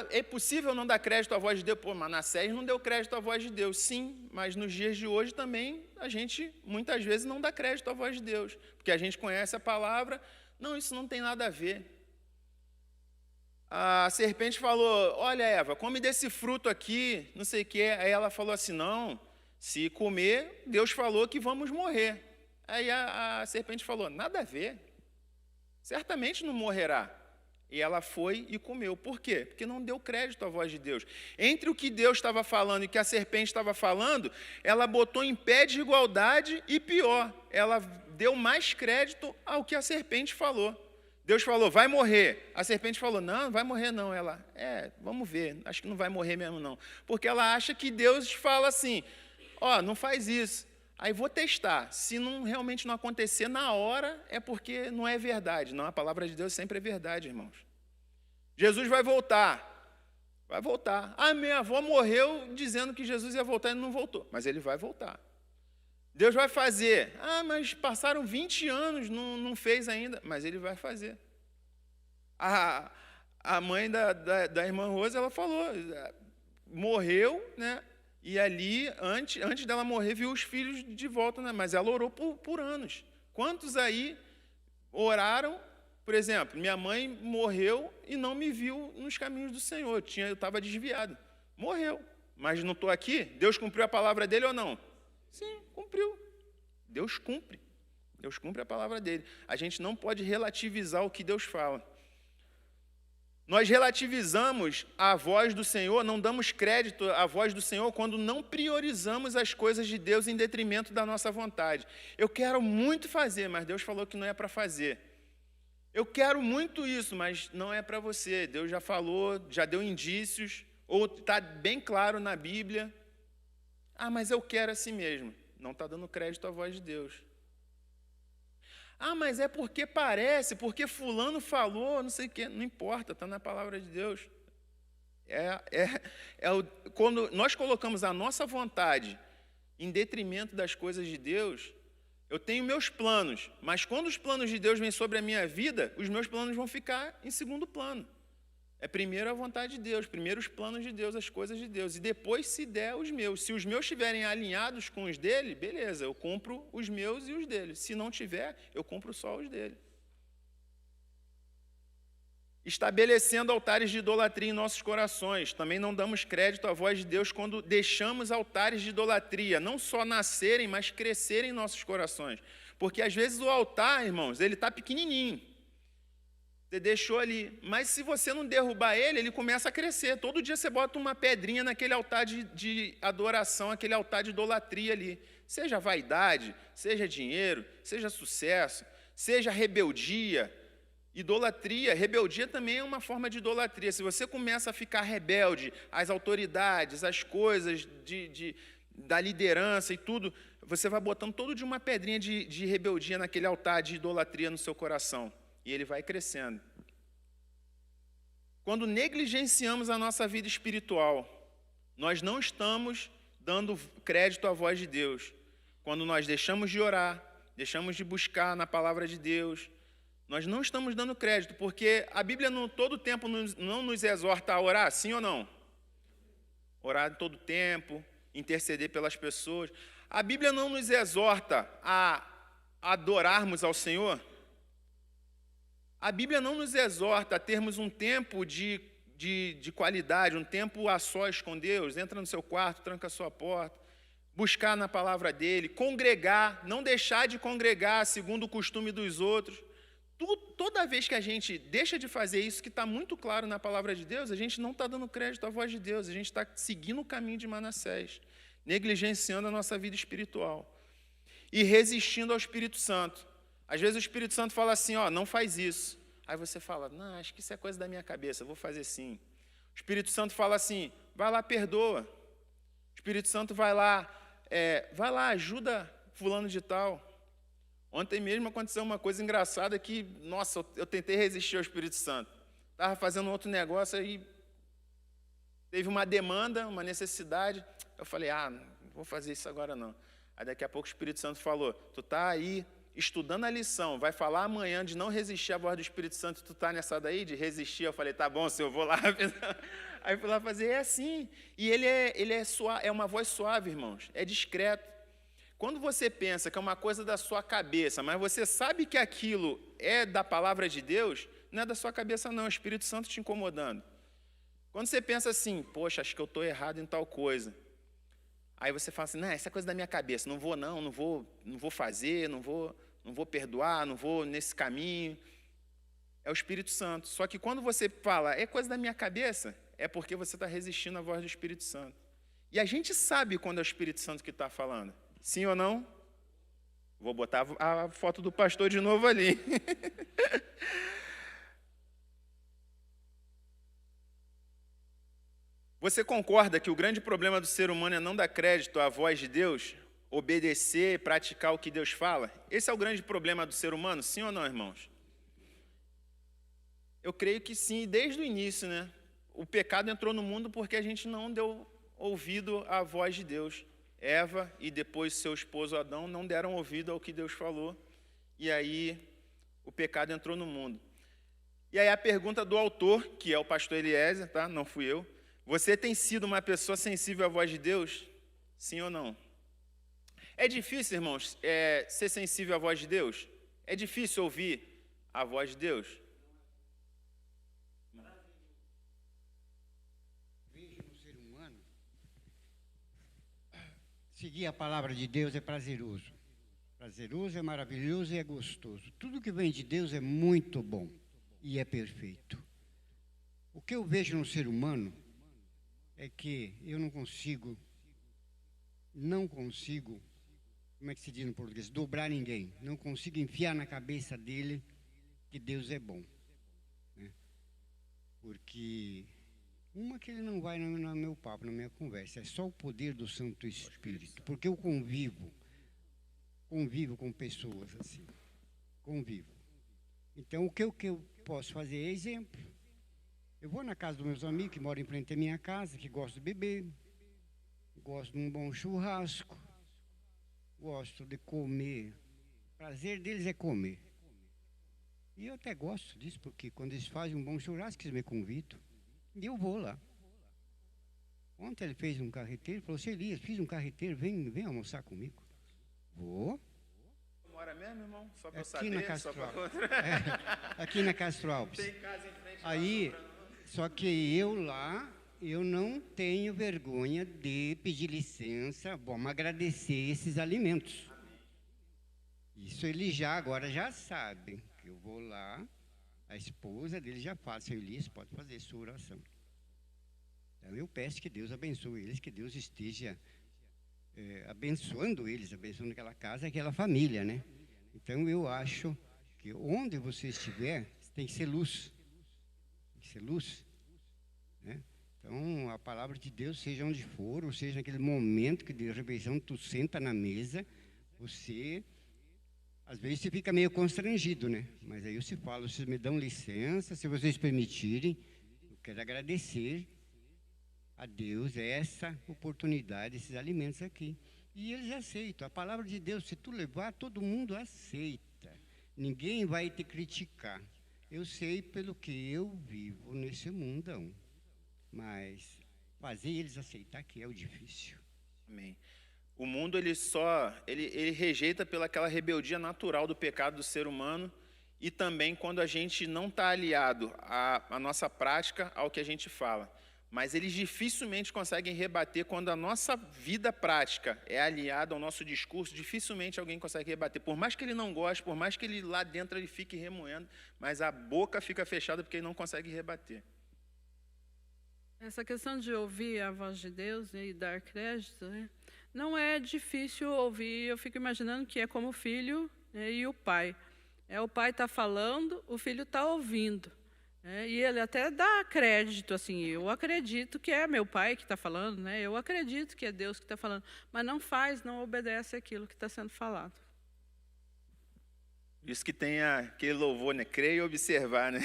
É possível não dar crédito à voz de Deus? Manassés não deu crédito à voz de Deus. Sim, mas nos dias de hoje também a gente muitas vezes não dá crédito à voz de Deus, porque a gente conhece a palavra, não, isso não tem nada a ver. A serpente falou, olha Eva, come desse fruto aqui, não sei o quê. Aí ela falou assim, não, se comer, Deus falou que vamos morrer. Aí a serpente falou, nada a ver, certamente não morrerá. E ela foi e comeu. Por quê? Porque não deu crédito à voz de Deus. Entre o que Deus estava falando e o que a serpente estava falando, ela botou em pé de igualdade e pior, ela deu mais crédito ao que a serpente falou. Deus falou, vai morrer. A serpente falou, não vai morrer não. Ela, vamos ver, acho que não vai morrer mesmo não. Porque ela acha que Deus fala assim, não faz isso. Aí vou testar. Se realmente não acontecer na hora, é porque não é verdade. Não, a palavra de Deus sempre é verdade, irmãos. Jesus vai voltar. Vai voltar. Minha avó morreu dizendo que Jesus ia voltar e não voltou. Mas ele vai voltar. Deus vai fazer. Mas passaram 20 anos, não fez ainda. Mas ele vai fazer. A mãe da irmã Rosa, ela falou, morreu, né? E ali, antes dela morrer, viu os filhos de volta, né? Mas ela orou por anos. Quantos aí oraram? Por exemplo, minha mãe morreu e não me viu nos caminhos do Senhor. Eu estava desviado. Morreu. Mas não estou aqui? Deus cumpriu a palavra dele ou não? Sim, cumpriu. Deus cumpre. Deus cumpre a palavra dele. A gente não pode relativizar o que Deus fala. Nós relativizamos a voz do Senhor, não damos crédito à voz do Senhor quando não priorizamos as coisas de Deus em detrimento da nossa vontade. Eu quero muito fazer, mas Deus falou que não é para fazer. Eu quero muito isso, mas não é para você. Deus já falou, já deu indícios, ou está bem claro na Bíblia. Mas eu quero assim mesmo. Não está dando crédito à voz de Deus. Ah, mas é porque parece, porque fulano falou, não sei o quê. Não importa, está na palavra de Deus. Quando nós colocamos a nossa vontade em detrimento das coisas de Deus, eu tenho meus planos, mas quando os planos de Deus vêm sobre a minha vida, os meus planos vão ficar em segundo plano. É primeiro a vontade de Deus, primeiro os planos de Deus, as coisas de Deus, e depois, se der, os meus. Se os meus estiverem alinhados com os dele, beleza, eu cumpro os meus e os dele. Se não tiver, eu cumpro só os dele. Estabelecendo altares de idolatria em nossos corações. Também não damos crédito à voz de Deus quando deixamos altares de idolatria, não só nascerem, mas crescerem em nossos corações. Porque às vezes o altar, irmãos, ele está pequenininho. Você deixou ali, mas se você não derrubar ele, ele começa a crescer. Todo dia você bota uma pedrinha naquele altar de adoração, aquele altar de idolatria ali. Seja vaidade, seja dinheiro, seja sucesso, seja rebeldia. Idolatria, rebeldia também é uma forma de idolatria. Se você começa a ficar rebelde às autoridades, às coisas da liderança e tudo, você vai botando todo dia uma pedrinha de rebeldia naquele altar de idolatria no seu coração. E ele vai crescendo. Quando negligenciamos a nossa vida espiritual, nós não estamos dando crédito à voz de Deus. Quando nós deixamos de orar, deixamos de buscar na palavra de Deus, nós não estamos dando crédito, porque a Bíblia todo tempo não nos exorta a orar, sim ou não? Orar todo tempo, interceder pelas pessoas. A Bíblia não nos exorta a adorarmos ao Senhor. A Bíblia não nos exorta a termos um tempo de qualidade, um tempo a sós com Deus. Entra no seu quarto, tranca a sua porta, buscar na palavra dele, congregar, não deixar de congregar segundo o costume dos outros. Toda vez que a gente deixa de fazer isso, que está muito claro na palavra de Deus, a gente não está dando crédito à voz de Deus, a gente está seguindo o caminho de Manassés, negligenciando a nossa vida espiritual e resistindo ao Espírito Santo. Às vezes o Espírito Santo fala assim, ó, não faz isso. Aí você fala, não, acho que isso é coisa da minha cabeça, vou fazer sim. O Espírito Santo fala assim, vai lá, perdoa. O Espírito Santo vai lá, ajuda fulano de tal. Ontem mesmo aconteceu uma coisa engraçada que, nossa, eu tentei resistir ao Espírito Santo. Estava fazendo outro negócio aí, teve uma demanda, uma necessidade. Eu falei, não vou fazer isso agora não. Aí daqui a pouco o Espírito Santo falou, tu está aí estudando a lição, vai falar amanhã de não resistir à voz do Espírito Santo, tu está nessa daí de resistir? Eu falei, tá bom, senhor, eu vou lá. Aí fui lá fazer, é assim. E ele é uma voz suave, irmãos, é discreto. Quando você pensa que é uma coisa da sua cabeça, mas você sabe que aquilo é da palavra de Deus, não é da sua cabeça não, é o Espírito Santo te incomodando. Quando você pensa assim, poxa, acho que eu estou errado em tal coisa, aí você fala assim, não, essa é coisa da minha cabeça, não vou fazer, não vou perdoar, não vou nesse caminho. É o Espírito Santo. Só que quando você fala, é coisa da minha cabeça, é porque você está resistindo à voz do Espírito Santo. E a gente sabe quando é o Espírito Santo que está falando. Sim ou não? Vou botar a foto do pastor de novo ali. Você concorda que o grande problema do ser humano é não dar crédito à voz de Deus? Obedecer, praticar o que Deus fala? Esse é o grande problema do ser humano, sim ou não, irmãos? Eu creio que sim, desde o início, né? O pecado entrou no mundo porque a gente não deu ouvido à voz de Deus. Eva e depois seu esposo Adão não deram ouvido ao que Deus falou, e aí o pecado entrou no mundo. E aí a pergunta do autor, que é o pastor Eliezer, tá? Não fui eu. Você tem sido uma pessoa sensível à voz de Deus? Sim ou não? É difícil, irmãos, ser sensível à voz de Deus? É difícil ouvir a voz de Deus? Vejo no ser humano, seguir a palavra de Deus é prazeroso. Prazeroso, é maravilhoso e é gostoso. Tudo que vem de Deus é muito bom e é perfeito. O que eu vejo no ser humano é que eu não consigo, como é que se diz no português? Dobrar ninguém. Não consigo enfiar na cabeça dele que Deus é bom. Né? Porque que ele não vai no meu papo, na minha conversa. É só o poder do Santo Espírito. Porque eu convivo com pessoas assim. convivo. Então, o que eu posso fazer é exemplo. Eu vou na casa dos meus amigos que moram em frente à minha casa, que gostam de beber, gostam de um bom churrasco, gostam de comer. O prazer deles é comer. E eu até gosto disso, porque quando eles fazem um bom churrasco, eles me convidam. E eu vou lá. Ontem ele fez um carreteiro, falou, seu Elias, fiz um carreteiro, vem almoçar comigo. Vou. Mora mesmo, irmão? Só pra eu Aqui saber. na Castro Alves. Aqui na Castro Alves. Tem casa em frente lá Aí, sobrando. só que eu lá, eu não tenho vergonha de pedir licença, vamos agradecer esses alimentos. Isso ele agora já sabe, que eu vou lá, a esposa dele já fala, seu Elias, pode fazer sua oração. Então eu peço que Deus abençoe eles, que Deus esteja abençoando eles, abençoando aquela casa, aquela família, né? Então eu acho que onde você estiver, tem que ser luz. Tem que ser luz, né? Então a palavra de Deus, seja onde for, ou seja naquele momento que de refeição tu senta na mesa, você, às vezes você fica meio constrangido, né? Mas aí eu se falo, vocês me dão licença, se vocês permitirem, eu quero agradecer a Deus essa oportunidade, esses alimentos aqui. E eles aceitam. A palavra de Deus, se tu levar, todo mundo aceita. Ninguém vai te criticar. Eu sei pelo que eu vivo nesse mundão. Mas fazer eles aceitar que é o difícil. Amém. O mundo, ele rejeita pelaquela rebeldia natural do pecado do ser humano e também quando a gente não está aliado à nossa prática, ao que a gente fala. Mas eles dificilmente conseguem rebater quando a nossa vida prática é aliada ao nosso discurso, dificilmente alguém consegue rebater. Por mais que ele não goste, por mais que ele lá dentro ele fique remoendo, mas a boca fica fechada porque ele não consegue rebater. Essa questão de ouvir a voz de Deus e dar crédito, né? Não é difícil ouvir. Eu fico imaginando que é como o filho, né, e o pai. O pai está falando, o filho está ouvindo. E ele até dá crédito, assim, eu acredito que é meu pai que está falando, né? Eu acredito que é Deus que está falando, mas não obedece aquilo que está sendo falado. Isso que tem aquele louvor, né? Crer e observar, né?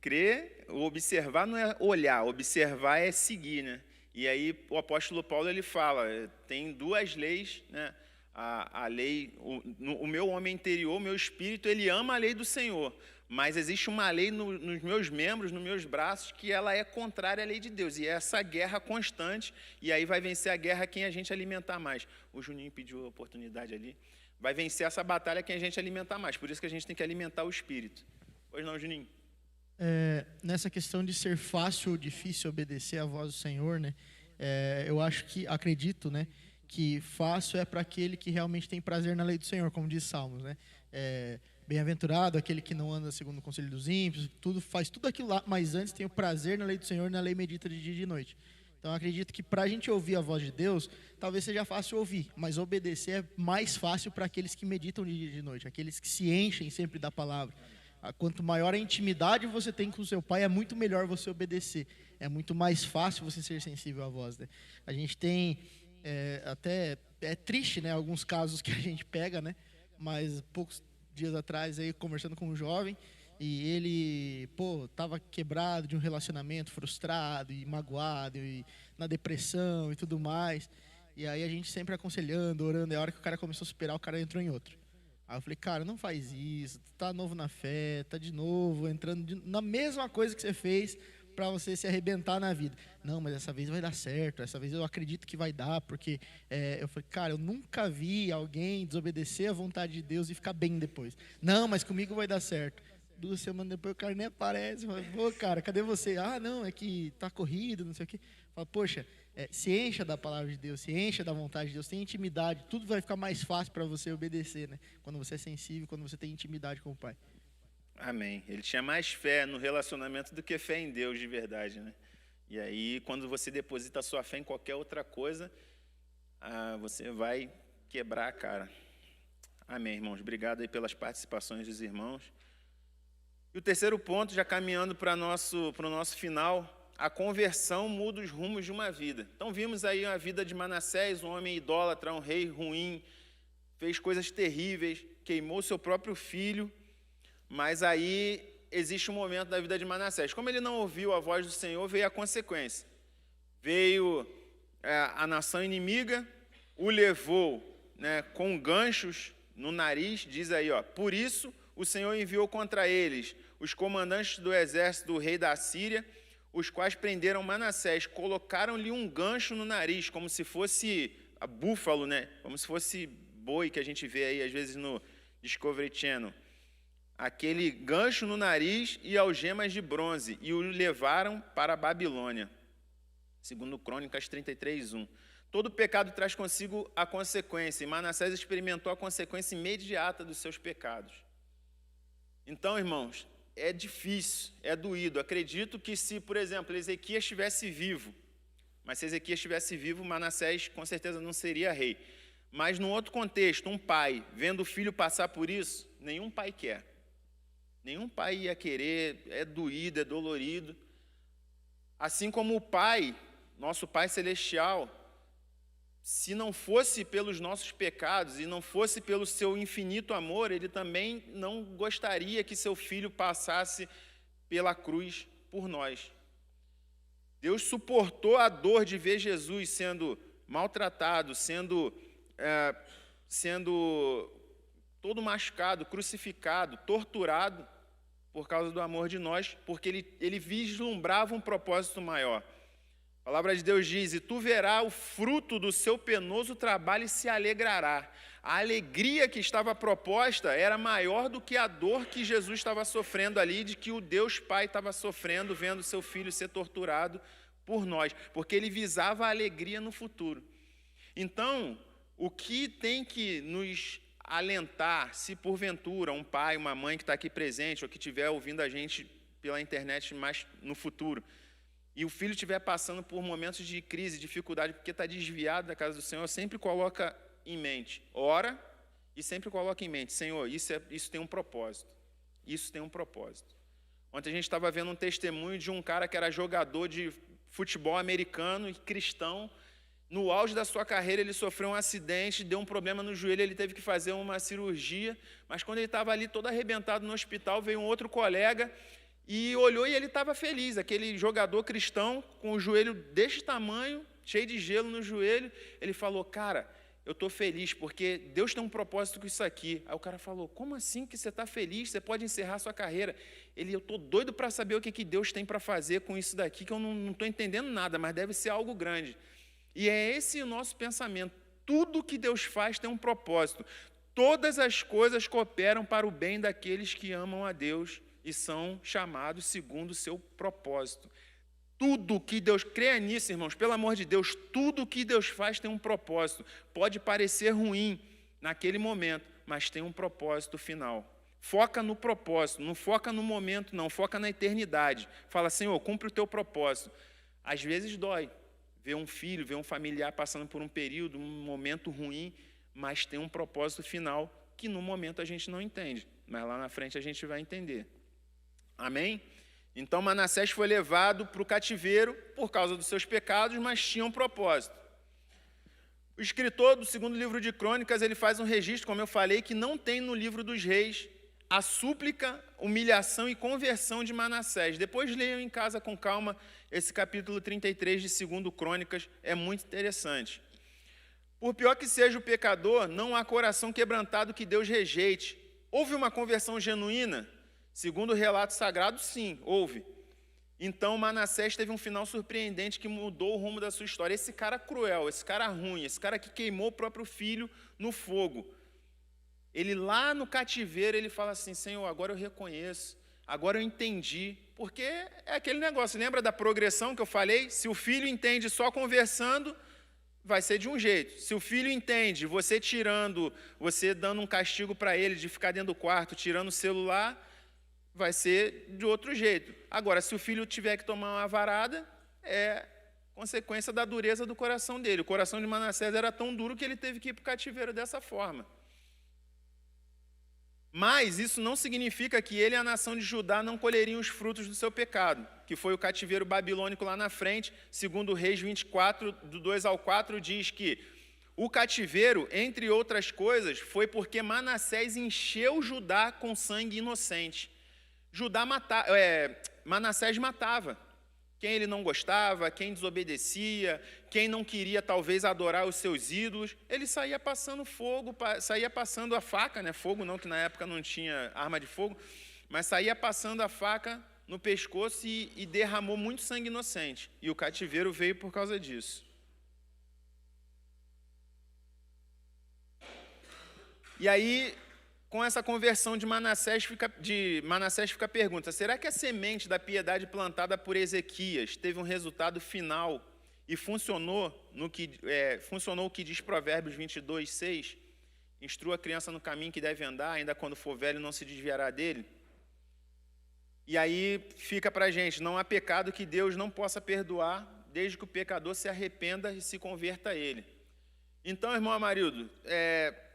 Crer, observar não é olhar, observar é seguir, né? E aí o apóstolo Paulo ele fala, tem duas leis, né? A lei, o meu homem interior, o meu espírito, ele ama a lei do Senhor. Mas existe uma lei nos meus membros, nos meus braços, que ela é contrária à lei de Deus. E é essa guerra constante, e aí vai vencer a guerra quem a gente alimentar mais. O Juninho pediu a oportunidade ali. Vai vencer essa batalha quem a gente alimentar mais. Por isso que a gente tem que alimentar o espírito. Pois não, Juninho? Nessa questão de ser fácil ou difícil obedecer à voz do Senhor, né? Eu acredito, né, que fácil é para aquele que realmente tem prazer na lei do Senhor, como diz Salmos, né? Bem-aventurado aquele que não anda segundo o conselho dos ímpios, faz tudo aquilo lá, mas antes tem o prazer na lei do Senhor, na lei medita de dia e de noite. Então, acredito que para a gente ouvir a voz de Deus, talvez seja fácil ouvir, mas obedecer é mais fácil para aqueles que meditam de dia e de noite, aqueles que se enchem sempre da palavra. Quanto maior a intimidade você tem com o seu pai, é muito melhor você obedecer. É muito mais fácil você ser sensível à voz, né? A gente tem, até é triste, né, alguns casos que a gente pega, né? Mas poucos dias atrás, aí, conversando com um jovem, e ele, estava quebrado de um relacionamento, frustrado e magoado, e na depressão e tudo mais. E aí a gente sempre aconselhando, orando, e a hora que o cara começou a superar, o cara entrou em outro. Aí eu falei, cara, não faz isso, tu tá novo na fé, tá de novo, entrando na mesma coisa que você fez para você se arrebentar na vida. Não, mas dessa vez vai dar certo, dessa vez eu acredito que vai dar, porque eu falei, cara, eu nunca vi alguém desobedecer à vontade de Deus e ficar bem depois. Não, mas comigo vai dar certo. 2 semanas depois o cara nem aparece. Fala, pô, cara, cadê você? Ah, não, é que tá corrido, não sei o quê. Fala, poxa, se encha da palavra de Deus, se encha da vontade de Deus, tem intimidade, tudo vai ficar mais fácil para você obedecer, né? Quando você é sensível, quando você tem intimidade com o Pai. Amém. Ele tinha mais fé no relacionamento do que fé em Deus de verdade, né? E aí, quando você deposita a sua fé em qualquer outra coisa, você vai quebrar a cara. Amém, irmãos. Obrigado aí pelas participações dos irmãos. E o terceiro ponto, já caminhando para o nosso final, a conversão muda os rumos de uma vida. Então, vimos aí a vida de Manassés, um homem idólatra, um rei ruim, fez coisas terríveis, queimou seu próprio filho, mas aí existe um momento da vida de Manassés. Como ele não ouviu a voz do Senhor, veio a consequência. Veio a nação inimiga, o levou, né, com ganchos no nariz, diz aí, ó, por isso o Senhor enviou contra eles os comandantes do exército do rei da Síria, os quais prenderam Manassés, colocaram-lhe um gancho no nariz, como se fosse búfalo, né? Como se fosse boi que a gente vê aí às vezes no Discovery Channel. Aquele gancho no nariz e algemas de bronze, e o levaram para a Babilônia. Segundo Crônicas 33:1. Todo pecado traz consigo a consequência, e Manassés experimentou a consequência imediata dos seus pecados. Então, irmãos, é difícil, é doído. Acredito que se, por exemplo, Ezequias estivesse vivo, mas se Ezequias estivesse vivo, Manassés com certeza não seria rei. Mas, num outro contexto, um pai, vendo o filho passar por isso, nenhum pai quer. Nenhum pai ia querer, é doído, é dolorido. Assim como o Pai, nosso Pai Celestial, se não fosse pelos nossos pecados e não fosse pelo seu infinito amor, ele também não gostaria que seu filho passasse pela cruz por nós. Deus suportou a dor de ver Jesus sendo maltratado, sendo todo machucado, crucificado, torturado, por causa do amor de nós, porque ele vislumbrava um propósito maior. A palavra de Deus diz, e tu verás o fruto do seu penoso trabalho e se alegrará. A alegria que estava proposta era maior do que a dor que Jesus estava sofrendo ali, de que o Deus Pai estava sofrendo, vendo seu filho ser torturado por nós, porque ele visava a alegria no futuro. Então, o que tem que nos alentar, se porventura um pai, uma mãe que está aqui presente, ou que estiver ouvindo a gente pela internet mais no futuro, e o filho estiver passando por momentos de crise, dificuldade, porque está desviado da casa do Senhor, sempre coloca em mente, ora, e sempre coloca em mente, Senhor, isso tem um propósito, isso tem um propósito. Ontem a gente estava vendo um testemunho de um cara que era jogador de futebol americano e cristão. No auge da sua carreira, ele sofreu um acidente, deu um problema no joelho, ele teve que fazer uma cirurgia, mas quando ele estava ali todo arrebentado no hospital, veio um outro colega e olhou e ele estava feliz, aquele jogador cristão com o joelho deste tamanho, cheio de gelo no joelho, ele falou, cara, eu estou feliz porque Deus tem um propósito com isso aqui. Aí o cara falou, como assim que você está feliz? Você pode encerrar sua carreira. Eu estou doido para saber o que Deus tem para fazer com isso daqui, que eu não estou entendendo nada, mas deve ser algo grande. E é esse o nosso pensamento. Tudo que Deus faz tem um propósito. Todas as coisas cooperam para o bem daqueles que amam a Deus e são chamados segundo o seu propósito. Tudo que Deus, creia nisso, irmãos, pelo amor de Deus, tudo que Deus faz tem um propósito. Pode parecer ruim naquele momento, mas tem um propósito final. Foca no propósito, não foca no momento, não, foca na eternidade. Fala, Senhor, cumpre o teu propósito. Às vezes dói. Ver um filho, ver um familiar passando por um período, um momento ruim, mas tem um propósito final que no momento a gente não entende, mas lá na frente a gente vai entender. Amém? Então Manassés foi levado para o cativeiro por causa dos seus pecados, mas tinha um propósito. O escritor do segundo livro de Crônicas, ele faz um registro, como eu falei, que não tem no livro dos reis, a súplica, humilhação e conversão de Manassés. Depois leiam em casa com calma esse capítulo 33 de 2 Crônicas, é muito interessante. Por pior que seja o pecador, não há coração quebrantado que Deus rejeite. Houve uma conversão genuína? Segundo o relato sagrado, sim, houve. Então Manassés teve um final surpreendente que mudou o rumo da sua história. Esse cara cruel, esse cara ruim, esse cara que queimou o próprio filho no fogo, ele lá no cativeiro, ele fala assim, Senhor, agora eu reconheço, agora eu entendi, porque é aquele negócio, lembra da progressão que eu falei? Se o filho entende só conversando, vai ser de um jeito. Se o filho entende, você dando um castigo para ele de ficar dentro do quarto, tirando o celular, vai ser de outro jeito. Agora, se o filho tiver que tomar uma varada, é consequência da dureza do coração dele. O coração de Manassés era tão duro que ele teve que ir para o cativeiro dessa forma. Mas isso não significa que ele e a nação de Judá não colheriam os frutos do seu pecado, que foi o cativeiro babilônico lá na frente. Segundo Reis 24, do 2 ao 4, diz que O cativeiro, entre outras coisas, foi porque Manassés encheu Judá com sangue inocente. Manassés matava quem ele não gostava, quem desobedecia, quem não queria talvez adorar os seus ídolos. Ele saía passando fogo, saía passando a faca, né? Fogo não, que na época não tinha arma de fogo, mas saía passando a faca no pescoço e derramou muito sangue inocente. E o cativeiro veio por causa disso. E aí, com essa conversão de Manassés, fica a pergunta: será que a semente da piedade plantada por Ezequias teve um resultado final e funcionou o que diz Provérbios 22:6? Instrua a criança no caminho que deve andar, ainda quando for velho não se desviará dele. E aí fica para a gente: não há pecado que Deus não possa perdoar, desde que o pecador se arrependa e se converta a ele. Então, irmão Amarildo,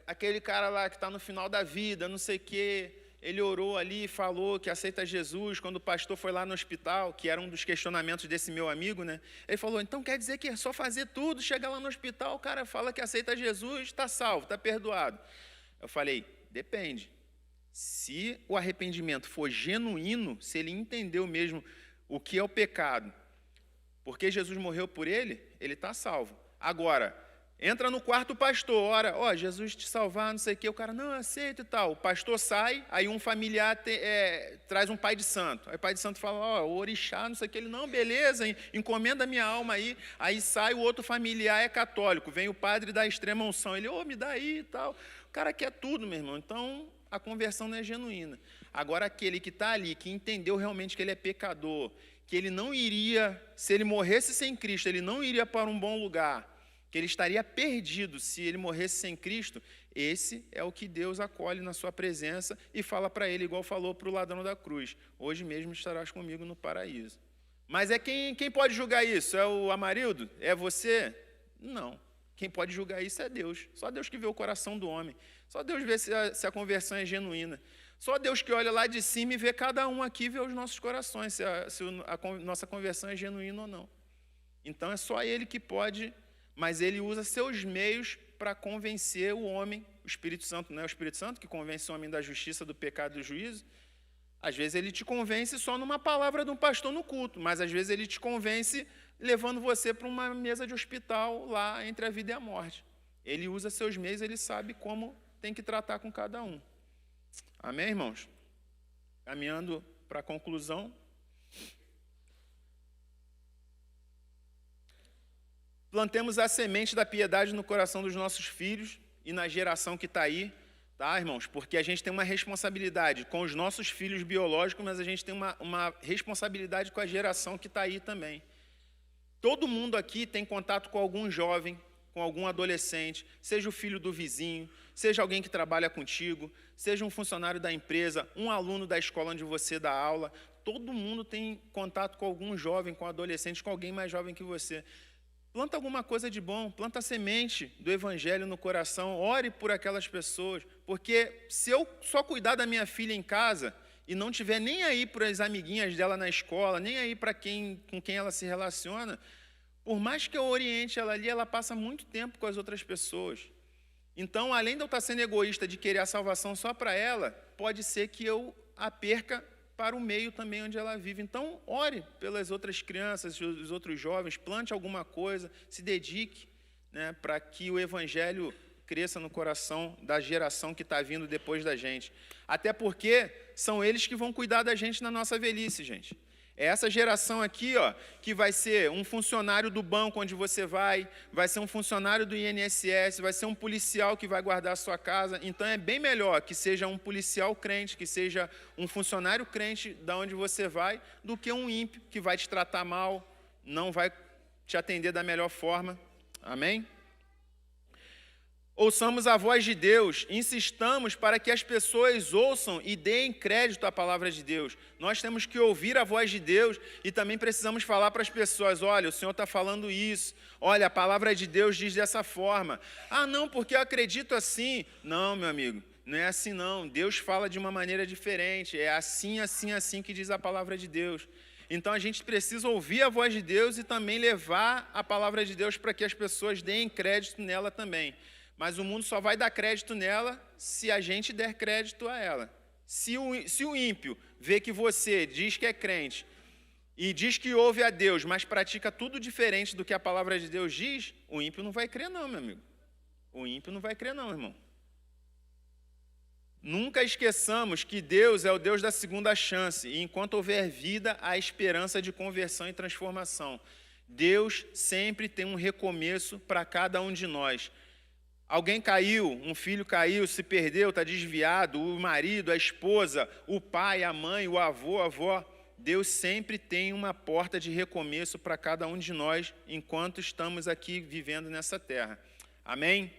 aquele cara lá que está no final da vida, não sei o quê, ele orou ali e falou que aceita Jesus, quando o pastor foi lá no hospital, que era um dos questionamentos desse meu amigo, né? Ele falou: então quer dizer que é só fazer tudo, chega lá no hospital, o cara fala que aceita Jesus, está salvo, está perdoado. Eu falei: depende. Se o arrependimento for genuíno, se ele entendeu mesmo o que é o pecado, porque Jesus morreu por ele, ele está salvo. Agora, entra no quarto o pastor, ora, Jesus te salvar, não sei o quê, o cara, não, aceita e tal. O pastor sai, aí um familiar traz um pai de santo. Aí o pai de santo fala: o orixá, não sei o quê. Ele: não, beleza, encomenda minha alma aí. Aí sai o outro familiar, é católico, vem o padre da extrema unção. Ele: me dá aí e tal. O cara quer tudo, meu irmão. Então, a conversão não é genuína. Agora, aquele que está ali, que entendeu realmente que ele é pecador, que ele não iria, se ele morresse sem Cristo, ele não iria para um bom lugar, que ele estaria perdido se ele morresse sem Cristo, esse é o que Deus acolhe na sua presença e fala para ele, igual falou para o ladrão da cruz: hoje mesmo estarás comigo no paraíso. Mas quem pode julgar isso? É o Amarildo? É você? Não. Quem pode julgar isso é Deus. Só Deus que vê o coração do homem. Só Deus vê se a conversão é genuína. Só Deus que olha lá de cima e vê cada um aqui, vê os nossos corações, se a nossa conversão é genuína ou não. Então é só Ele que pode, mas Ele usa seus meios para convencer o homem. O Espírito Santo não é o Espírito Santo que convence o homem da justiça, do pecado e do juízo? Às vezes ele te convence só numa palavra de um pastor no culto, mas às vezes ele te convence levando você para uma mesa de hospital lá entre a vida e a morte. Ele usa seus meios, ele sabe como tem que tratar com cada um. Amém, irmãos? Caminhando para a conclusão. Plantemos a semente da piedade no coração dos nossos filhos e na geração que está aí, tá, irmãos? Porque a gente tem uma responsabilidade com os nossos filhos biológicos, mas a gente tem uma responsabilidade com a geração que está aí também. Todo mundo aqui tem contato com algum jovem, com algum adolescente, seja o filho do vizinho, seja alguém que trabalha contigo, seja um funcionário da empresa, um aluno da escola onde você dá aula. Todo mundo tem contato com algum jovem, com adolescente, com alguém mais jovem que você. Planta alguma coisa de bom, planta a semente do evangelho no coração, ore por aquelas pessoas, porque se eu só cuidar da minha filha em casa e não tiver nem aí para as amiguinhas dela na escola, nem aí para com quem ela se relaciona, por mais que eu oriente ela ali, ela passa muito tempo com as outras pessoas. Então, além de eu estar sendo egoísta de querer a salvação só para ela, pode ser que eu a perca para o meio também onde ela vive. Então, ore pelas outras crianças, os outros jovens, plante alguma coisa, se dedique, né, para que o evangelho cresça no coração da geração que está vindo depois da gente. Até porque são eles que vão cuidar da gente na nossa velhice, gente. É essa geração aqui, que vai ser um funcionário do banco onde você vai ser um funcionário do INSS, vai ser um policial que vai guardar a sua casa. Então, é bem melhor que seja um policial crente, que seja um funcionário crente da onde você vai, do que um ímpio que vai te tratar mal, não vai te atender da melhor forma. Amém? Ouçamos a voz de Deus, insistamos para que as pessoas ouçam e deem crédito à palavra de Deus. Nós temos que ouvir a voz de Deus e também precisamos falar para as pessoas: olha, o Senhor está falando isso, olha, a palavra de Deus diz dessa forma. Ah, não, porque eu acredito assim. Não, meu amigo, não é assim não. Deus fala de uma maneira diferente, é assim, assim, assim que diz a palavra de Deus. Então a gente precisa ouvir a voz de Deus e também levar a palavra de Deus para que as pessoas deem crédito nela também. Mas o mundo só vai dar crédito nela se a gente der crédito a ela. Se o ímpio vê que você diz que é crente e diz que ouve a Deus, mas pratica tudo diferente do que a palavra de Deus diz, o ímpio não vai crer não, meu amigo. O ímpio não vai crer não, irmão. Nunca esqueçamos que Deus é o Deus da segunda chance, e enquanto houver vida, há esperança de conversão e transformação. Deus sempre tem um recomeço para cada um de nós. Alguém caiu, um filho caiu, se perdeu, está desviado, o marido, a esposa, o pai, a mãe, o avô, a avó. Deus sempre tem uma porta de recomeço para cada um de nós enquanto estamos aqui vivendo nessa terra. Amém?